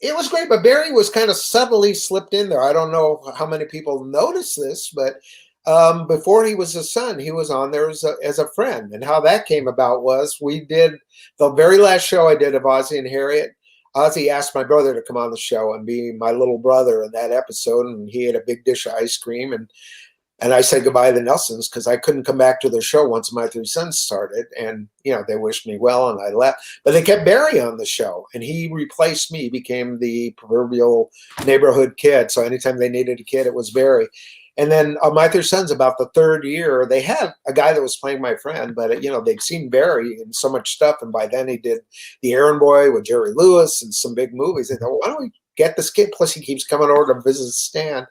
It was great, but Barry was kind of subtly slipped in there. I don't know how many people noticed this, but before he was a son, he was on there as a friend. And how that came about was we did the very last show I did of Ozzie and Harriet. Ozzie asked my brother to come on the show and be my little brother in that episode, and he had a big dish of ice cream, and I said goodbye to the Nelsons because I couldn't come back to their show once My Three Sons started, and they wished me well, and I left. But they kept Barry on the show, and he replaced me, became the proverbial neighborhood kid. So anytime they needed a kid, it was Barry. And then on My Three Sons, about the third year, they had a guy that was playing my friend, but they'd seen Barry in so much stuff, and by then he did The Errand Boy with Jerry Lewis and some big movies. They thought, why don't we get this kid? Plus, he keeps coming over to visit Stan.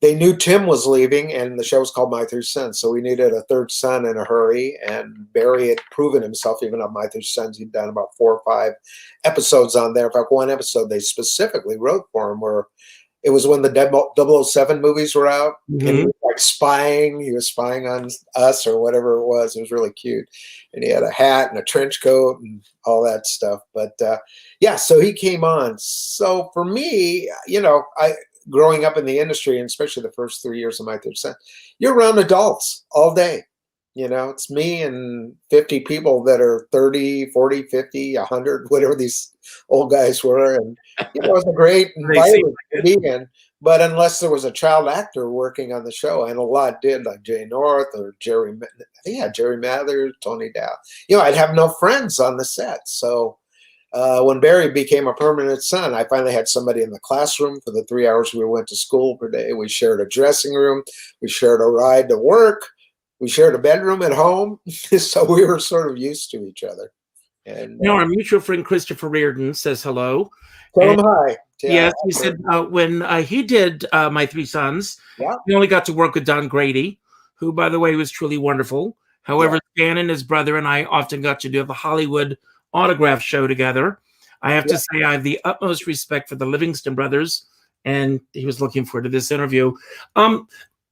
They knew Tim was leaving, and the show was called My Three Sons, so we needed a third son in a hurry. And Barry had proven himself, even on My Three Sons. He'd done about 4 or 5 episodes on there. In fact, one episode they specifically wrote for him where It was when the 007 movies were out, and he Mhm. was like spying. He was spying on us or whatever it was. It was really cute, and he had a hat and a trench coat and all that stuff. But yeah, so he came on. So for me, I growing up in the industry, and especially the first 3 years of my third son, you're around adults all day. It's me and 50 people that are 30, 40, 50, 100, whatever these old guys were. And, it was a great They seem environment to be in. But unless there was a child actor working on the show, and a lot did, like Jay North or Jerry, I think Jerry Mather, Tony Dow, I'd have no friends on the set. So when Barry became a permanent son, I finally had somebody in the classroom for the 3 hours we went to school per day. We shared a dressing room. We shared a ride to work. We shared a bedroom at home, so we were sort of used to each other. And Our mutual friend Christopher Reardon says hello. tell And him hi. yes, he said when he did My Three Sons, Yeah. he only got to work with Don Grady, who, by the way, was truly wonderful. However, Stan and his brother and I often got to do the Hollywood autograph show together. I have to say I have the utmost respect for the Livingston brothers, and he was looking forward to this interview.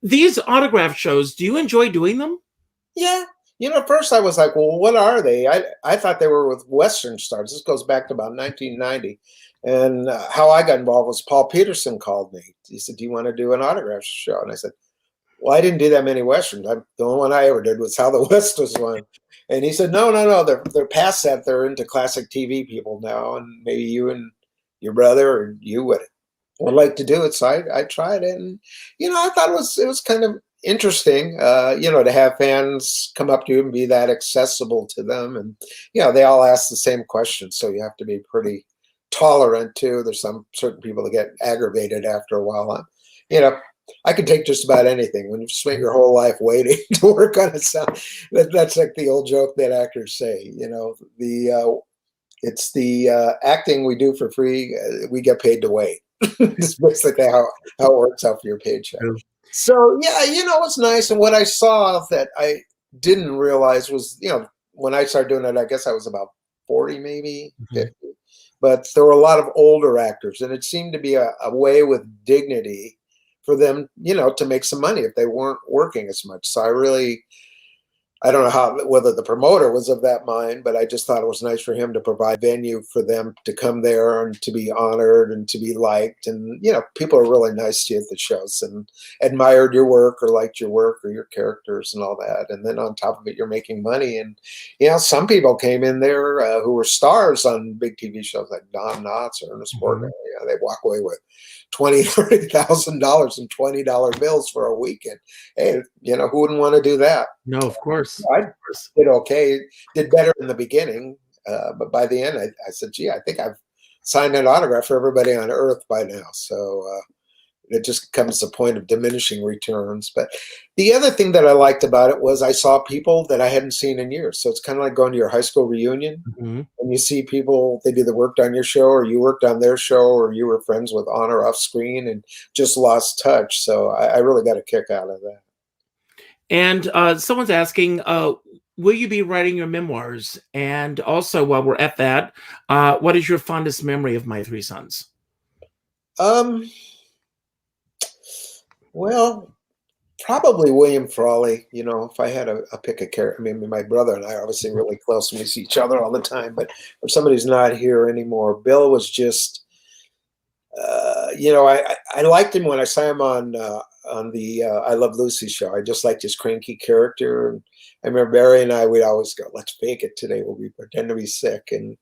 These autograph shows, do you enjoy doing them? Yeah. At first I was like, well, what are they? I thought they were with Western stars. This goes back to about 1990. And how I got involved was Paul Peterson called me. He said, do you want to do an autograph show? And I said, well, I didn't do that many Westerns. The only one I ever did was How the West Was Won. And he said, no, they're past that. They're into classic TV people now. And maybe you and your brother or you would like to do it. So I tried it. And, I thought it was kind of interesting, to have fans come up to you and be that accessible to them. And, they all ask the same questions. So you have to be pretty tolerant too. There's some certain people that get aggravated after a while. I can take just about anything. When you spent your whole life waiting to work on a sound, that's like the old joke that actors say, it's the acting we do for free. We get paid to wait. It's basically how it works out for your paycheck. True. So yeah, it's nice. And what I saw that I didn't realize was, when I started doing it, I guess I was about 40, maybe 50. But there were a lot of older actors, and it seemed to be a way with dignity for them, to make some money if they weren't working as much. So I don't know whether the promoter was of that mind, but I just thought it was nice for him to provide venue for them to come there and to be honored and to be liked. And, people are really nice to you at the shows and admired your work or liked your work or your characters and all that. And then on top of it, you're making money. And, some people came in there who were stars on big TV shows like Don Knotts or Ernest Borgnine. They walk away with $20,000, $30,000 in $20 bills for a weekend. Hey, who wouldn't want to do that? No, of course. I did okay, did better in the beginning, but by the end, I said, gee, I think I've signed an autograph for everybody on earth by now. So it just comes to a point of diminishing returns. But the other thing that I liked about it was I saw people that I hadn't seen in years. So it's kind of like going to your high school reunion. Mm-hmm. And you see people, they either worked on your show or you worked on their show or you were friends with on or off screen and just lost touch. So I really got a kick out of that. And someone's asking, will you be writing your memoirs? And also, while we're at that, what is your fondest memory of My Three Sons? Well, probably William Frawley. If I had to pick a character, I mean, my brother and I are obviously really close and we see each other all the time, but if somebody's not here anymore, Bill was just, I liked him when I saw him on the I Love Lucy show. I just liked his cranky character. And I remember Barry and I, we'd always go, let's fake it today. We'll pretend to be sick. And,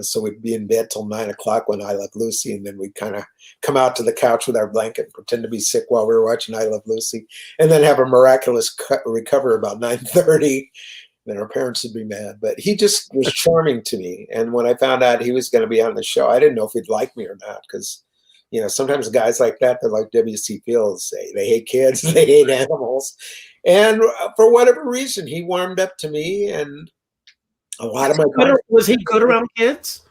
so we'd be in bed till 9 o'clock when I Love Lucy. And then we'd kind of come out to the couch with our blanket and pretend to be sick while we were watching I Love Lucy. And then have a miraculous recover about 9:30. Then our parents would be mad. But he just was charming to me. And when I found out he was going to be on the show, I didn't know if he'd like me or not because, sometimes guys like that, they're like W.C. Fields. They hate kids. They hate animals. And for whatever reason, he warmed up to me. And a lot of my time. Was he good around kids?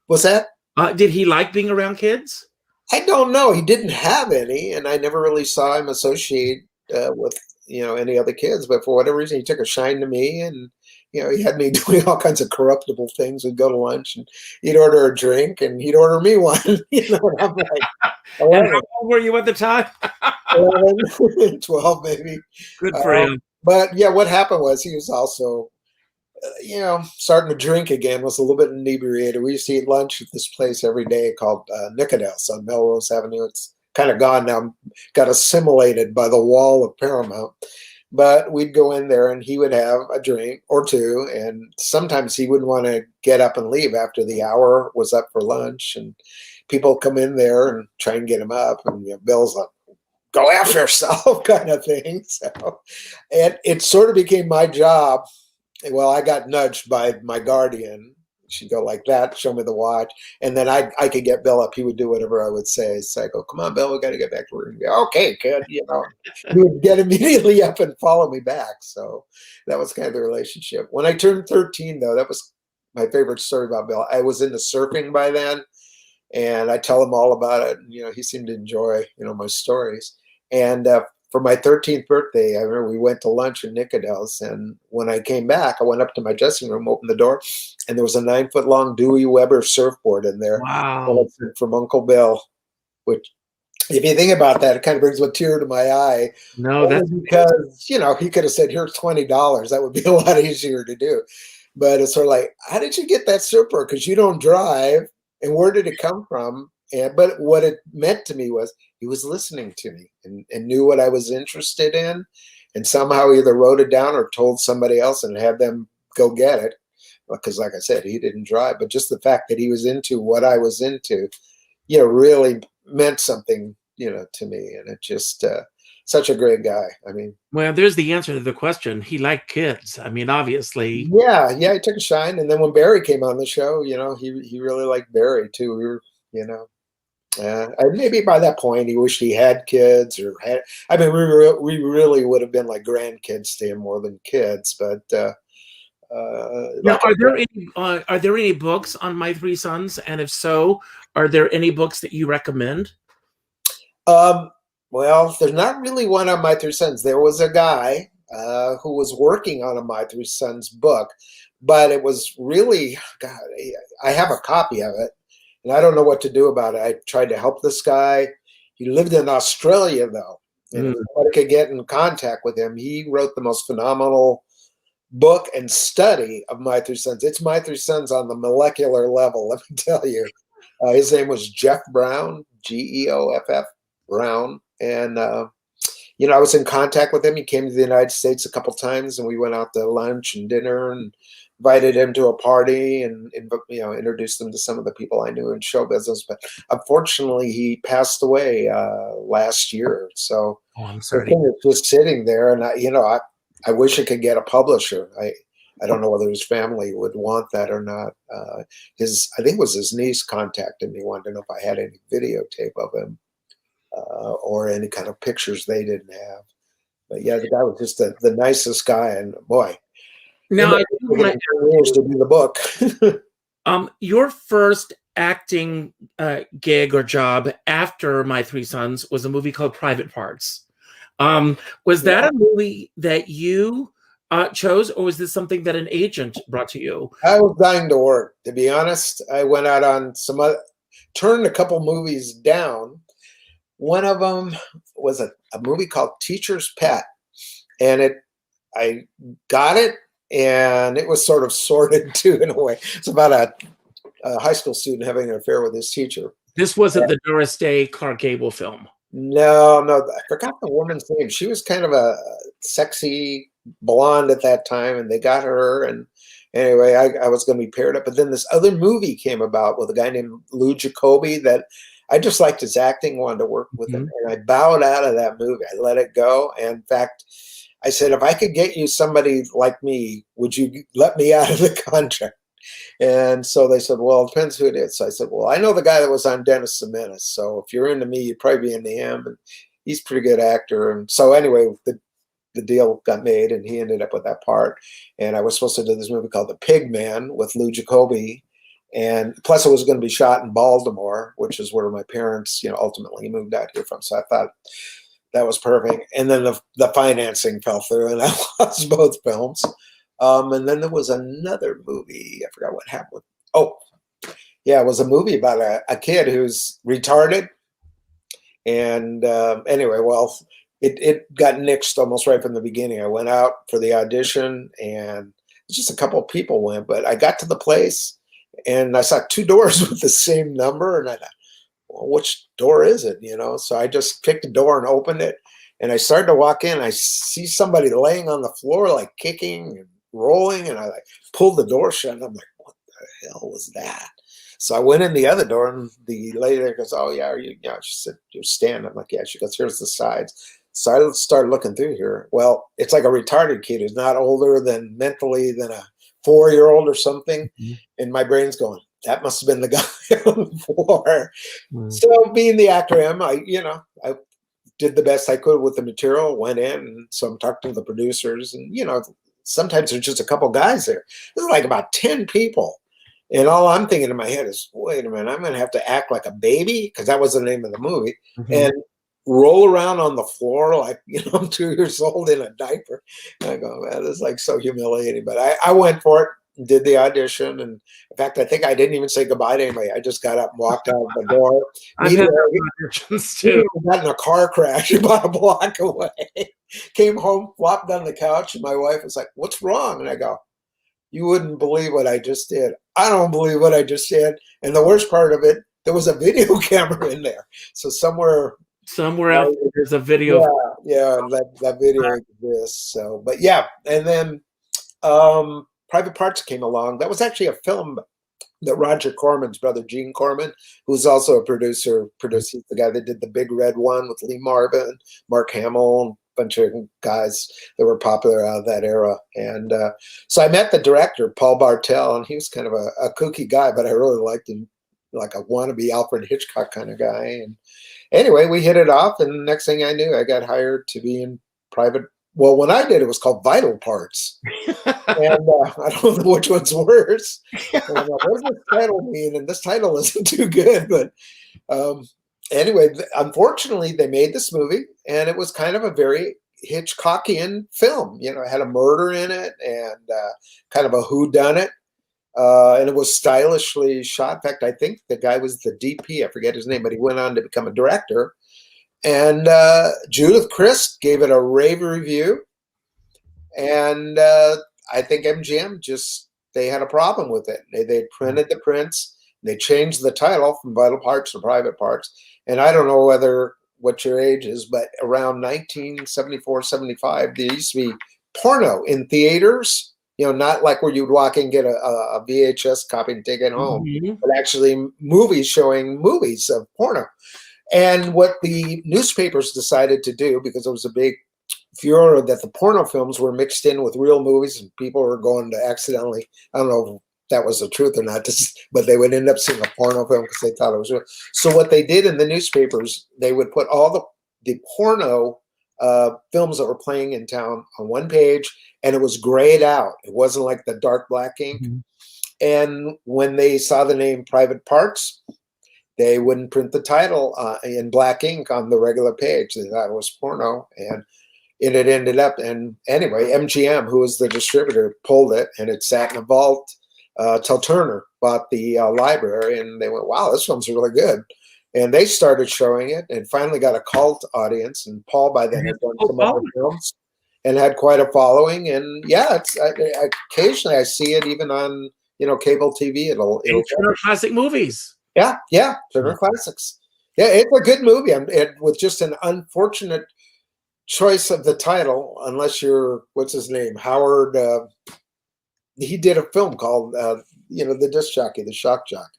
What's that? Did he like being around kids? I don't know. He didn't have any. And I never really saw him associate with, any other kids. But for whatever reason, he took a shine to me. And, he had me doing all kinds of corruptible things. We'd go to lunch and he'd order a drink and he'd order me one. And I'm like, and how old were you at the time? 11, 12 maybe. Good for him. But yeah, what happened was he was also, starting to drink again, was a little bit inebriated. We used to eat lunch at this place every day called NICKELODEON on Melrose Avenue. It's kind of gone now, got assimilated by the wall of Paramount. But we'd go in there and he would have a drink or two. And sometimes he wouldn't want to get up and leave after the hour was up for lunch. And people come in there and try and get him up. And Bill's like, go after yourself kind of thing. So, and it sort of became my job. Well, I got nudged by my guardian. She'd go like that, show me the watch, and then I could get Bill up. He would do whatever I would say. So I go, come on, Bill, we got to get back to work. And go, okay, kid, He would get immediately up and follow me back. So that was kind of the relationship. When I turned 13, though, that was my favorite story about Bill. I was into surfing by then, and I tell him all about it. And, he seemed to enjoy, my stories. And for my 13th birthday, I remember we went to lunch in NICKELODEON's, and when I came back, I went up to my dressing room, opened the door, and there was a 9-foot-long Dewey Weber surfboard in there. Wow. From Uncle Bill, which, if you think about that, it kind of brings a tear to my eye. No, that's because, he could have said, here's $20. That would be a lot easier to do. But it's sort of like, how did you get that surfboard? Because you don't drive, and where did it come from? But what it meant to me was he was listening to me and knew what I was interested in, and somehow either wrote it down or told somebody else and had them go get it. Because like I said, he didn't drive, but just the fact that he was into what I was into, really meant something, to me. And it just, such a great guy. I mean, well, there's the answer to the question. He liked kids. I mean, obviously. Yeah, he took a shine. And then when Barry came on the show, he really liked Barry too. We were, maybe by that point he wished he had kids or had. I mean, we really would have been like grandkids to him more than kids. But now, are there any books on My Three Sons? And if so, are there any books that you recommend? Well, there's not really one on My Three Sons. There was a guy who was working on a My Three Sons book, but it was really, God, I have a copy of it. And I don't know what to do about it. I tried to help this guy. He lived in Australia, though. And if I could get in contact with him, he wrote the most phenomenal book and study of My Three Sons. It's My Three Sons on the molecular level, let me tell you. His name was Jeff Brown, Geoff Brown. And, I was in contact with him. He came to the United States a couple times, and we went out to lunch and dinner and invited him to a party and introduced him to some of the people I knew in show business. But unfortunately, he passed away last year. So I'm sorry. The thing is just sitting there, and I wish I could get a publisher. I don't know whether his family would want that or not. I think it was his niece contacted me, wanted to know if I had any videotape of him or any kind of pictures they didn't have. But yeah, the guy was just the nicest guy, and boy. Now, I do like to do the book. Your first acting gig or job after My Three Sons was a movie called Private Parts. Was that a movie that you chose, or was this something that an agent brought to you? I was dying to work, to be honest. I went out on turned a couple movies down. One of them was a movie called Teacher's Pet, and I got it. And it was sort of sordid too, in a way. It's about a high school student having an affair with his teacher. This wasn't the Doris Day Clark Gable film. No, I forgot the woman's name. She was kind of a sexy blonde at that time, and they got her. And anyway, I was going to be paired up. But then this other movie came about with a guy named Lou Jacoby that I just liked his acting, wanted to work with him. And I bowed out of that movie. I let it go. And in fact, I said, if I could get you somebody like me, would you let me out of the contract? And so they said, well, it depends who it is. So I said, well, I know the guy that was on Dennis the Menace. So if you're into me, you'd probably be into him. And he's a pretty good actor. And so anyway, the deal got made, and he ended up with that part. And I was supposed to do this movie called The Pig Man with Lou Jacoby. And plus it was going to be shot in Baltimore, which is where my parents, ultimately moved out here from. So I thought that was perfect. And then the financing fell through, and I lost both films. And then there was another movie. I forgot what happened. Oh, yeah, it was a movie about a kid who's retarded. And anyway, well, it got nixed almost right from the beginning. I went out for the audition, and just a couple of people went, but I got to the place, and I saw 2 doors with the same number, and I thought, well, which door is it? So I just picked a door and opened it, and I started to walk in. I see somebody laying on the floor, like kicking and rolling, and I like pulled the door shut, and I'm like, what the hell was that? So I went in the other door, and the lady there goes, oh, yeah, she said, you're standing. I'm like, yeah. She goes, here's the sides. So I started looking through here. Well, it's like a retarded kid who's not older than mentally than a 4-year-old or something. Mm-hmm. And my brain's going, that must have been the guy on the floor. Mm-hmm. So being the actor I am, I did the best I could with the material, went in. And so I'm talking to the producers, and, sometimes there's just a couple guys there. There's like about 10 people. And all I'm thinking in my head is, wait a minute, I'm going to have to act like a baby, because that was the name of the movie, mm-hmm. and roll around on the floor like, I'm 2 years old in a diaper. And I go, man, this is like so humiliating. But I went for it, did the audition. And in fact, I think I didn't even say goodbye to anybody. I just got up and walked out the door. I've had auditions too. Got in a car crash about a block away. Came home, flopped on the couch, and my wife was like, what's wrong? And I go, you wouldn't believe what I just did. I don't believe what I just did. And the worst part of it, there was a video camera in there. So somewhere else there's a video. Yeah, that video exists. So, but yeah, and then Private Parts came along. That was actually a film that Roger Corman's brother, Gene Corman, who's also a producer, produced the guy that did The Big Red One with Lee Marvin, Mark Hamill, bunch of guys that were popular out of that era. And so I met the director, Paul Bartel, and he was kind of a kooky guy, but I really liked him, like a wannabe Alfred Hitchcock kind of guy. And anyway, we hit it off, and next thing I knew, I got hired to be in Private. Well, when I did, it was called Vital Parts. And I don't know which one's worse. And I'm like, what does this title mean? And this title isn't too good. But anyway, unfortunately, they made this movie, and it was kind of a very Hitchcockian film. It had a murder in it, and kind of a whodunit. And it was stylishly shot. In fact, I think the guy was the DP. I forget his name, but he went on to become a director. And Judith Crist gave it a rave review. And I think MGM they had a problem with it. They printed the prints. They changed the title from Vital Parts to Private Parts. And I don't know what your age is, but around 1974, 75, there used to be porno in theaters. Not like where you'd walk in and get a VHS copy and take it home, mm-hmm. but actually movies showing movies of porno. And what the newspapers decided to do, because it was a big furor that the porno films were mixed in with real movies, and people were going to accidentally, I don't know if that was the truth or not, but they would end up seeing a porno film because they thought it was real. So what they did in the newspapers, they would put all the porno films that were playing in town on one page, and it was grayed out. It wasn't like the dark black ink. Mm-hmm. And when they saw the name Private Parts, they wouldn't print the title in black ink on the regular page. They thought it was porno, and it had ended up. And anyway, MGM, who was the distributor, pulled it, and it sat in a vault till Turner bought the library, and they went, wow, this film's really good. And they started showing it, and finally got a cult audience. And Paul, by then, had done some other films and had quite a following. And yeah, occasionally I see it even on cable TV. It'll Turner Classic Movies. Yeah, Turner Classics. Yeah, it's a good movie. With just an unfortunate choice of the title, unless you're, what's his name, Howard. He did a film called the disc jockey, the shock jock.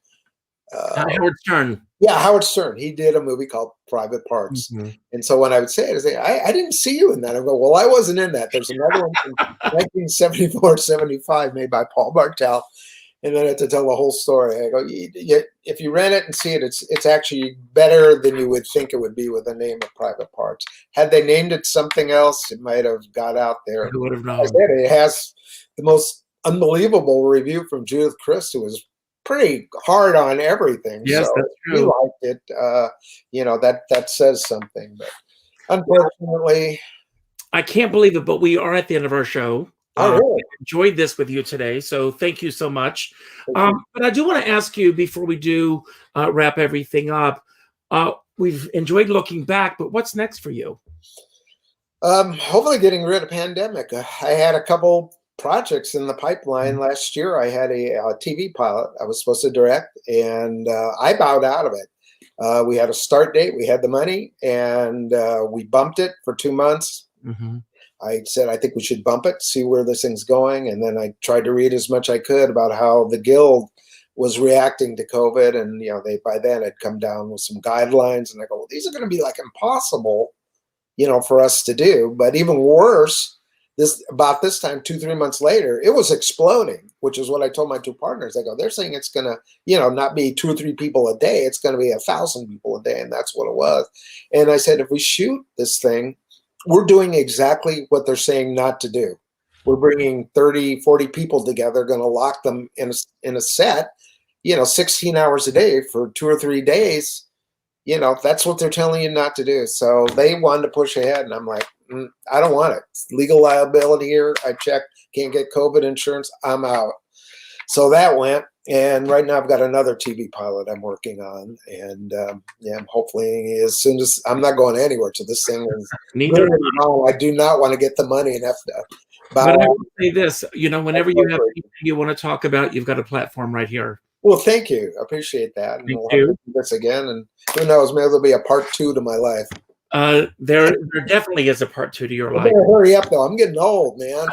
Howard Stern. Yeah, Howard Stern. He did a movie called Private Parts. Mm-hmm. And so when I would say it, I'd say, I didn't see you in that. I go, well, I wasn't in that. There's another one from 1974, 75 made by Paul Bartel. And then I had to tell the whole story. I go, if you rent it and see it, it's actually better than you would think it would be with the name of Private Parts. Had they named it something else, it might have got out there. Who would have known? It has the most unbelievable review from Judith Crist, who was pretty hard on everything. Yes, so that's true. He liked it. That says something. But unfortunately, I can't believe it, but we are at the end of our show. Oh, really? Enjoyed this with you today, so thank you so much. Thank you. But I do want to ask you before we do wrap everything up. We've enjoyed looking back, but what's next for you? Hopefully getting rid of pandemic. I had a couple projects in the pipeline last year. I had a TV pilot I was supposed to direct, and I bowed out of it. We had a start date, we had the money, and we bumped it for 2 months. Mm-hmm. I said, I think we should bump it, see where this thing's going. And then I tried to read as much I could about how the Guild was reacting to COVID. And, they, by then had come down with some guidelines, and I go, well, these are going to be like impossible, for us to do. But even worse, about this time, 2-3 months later, it was exploding, which is what I told my two partners. I go, they're saying it's going to, not be 2 or 3 people a day. It's going to be 1,000 people a day. And that's what it was. And I said, if we shoot this thing, we're doing exactly what they're saying not to do. We're bringing 30, 40 people together, going to lock them in a set, 16 hours a day for 2 or 3 days. That's what they're telling you not to do. So they wanted to push ahead, and I'm like, I don't want it. It's legal liability here. I checked, can't get COVID insurance. I'm out. So that went. And right now I've got another TV pilot I'm working on. And I'm hopefully as soon as I'm not going anywhere to this thing is Neither. I do not want to get the money and have to But I will say this, whenever you have anything you want to talk about, you've got a platform right here. Well, thank you. I appreciate that. And Thank you. Have to do this again. And who knows, maybe there'll be a part 2 to my life. There definitely is a part 2 to your life. Hurry up, though. I'm getting old, man.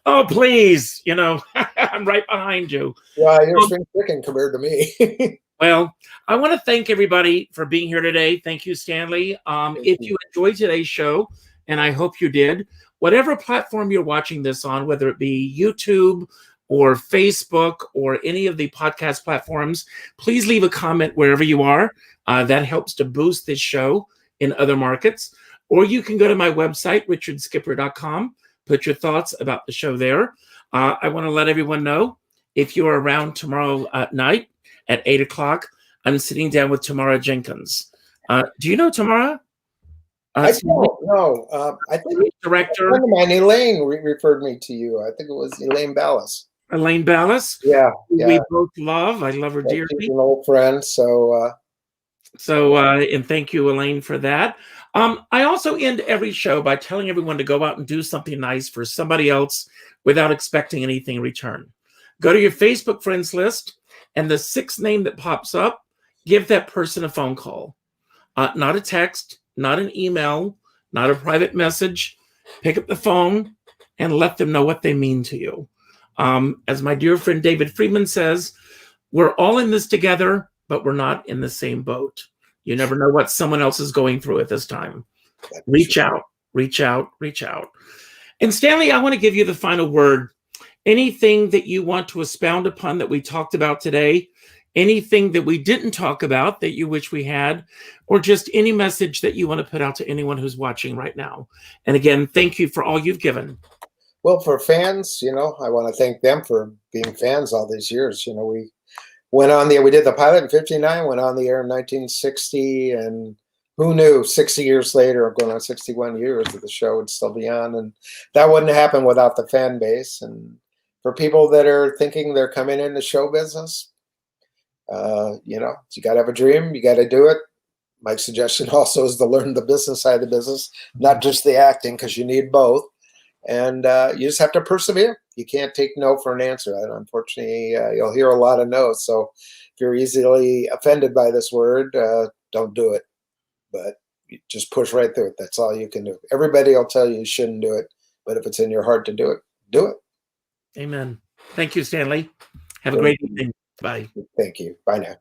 Oh, please. I'm right behind you. Yeah, you're spring chicken compared to me. Well, I want to thank everybody for being here today. Thank you, Stanley. If you enjoyed today's show, and I hope you did, whatever platform you're watching this on, whether it be YouTube or Facebook or any of the podcast platforms, please leave a comment wherever you are. That helps to boost this show in other markets. Or you can go to my website, richardskipper.com, put your thoughts about the show there. I want to let everyone know, if you're around tomorrow night at 8 o'clock, I'm sitting down with Tamara Jenkins. Do you know Tamara? I don't know. I think director. A friend of mine, Elaine, referred me to you. I think it was Elaine Ballas. Elaine Ballas. Yeah. We both love. I love her dearly. She's an old friend. So, and thank you, Elaine, for that. I also end every show by telling everyone to go out and do something nice for somebody else without expecting anything in return. Go to your Facebook friends list, and the 6th name that pops up, give that person a phone call. Not a text, not an email, not a private message. Pick up the phone and let them know what they mean to you. As my dear friend David Friedman says, we're all in this together, but we're not in the same boat. You never know what someone else is going through at this time. Reach out, reach out, reach out. And Stanley, I want to give you the final word. Anything that you want to expound upon that we talked about today, anything that we didn't talk about that you wish we had, or just any message that you want to put out to anyone who's watching right now. And again, thank you for all you've given. Well, for fans, I want to thank them for being fans all these years. We went on we did the pilot in 59, went on the air in 1960, and who knew 60 years later, going on 61 years, that the show would still be on. And that wouldn't happen without the fan base. And for people that are thinking they're coming in the show business, you got to have a dream, you got to do it. My suggestion also is to learn the business side of the business, not just the acting, because you need both. And you just have to persevere. You can't take no for an answer. And unfortunately, you'll hear a lot of no's. So if you're easily offended by this word, don't do it. But you just push right through it. That's all you can do. Everybody will tell you shouldn't do it. But if it's in your heart to do it, do it. Amen. Thank you, Stanley. Have a great evening. Bye. Thank you. Bye now.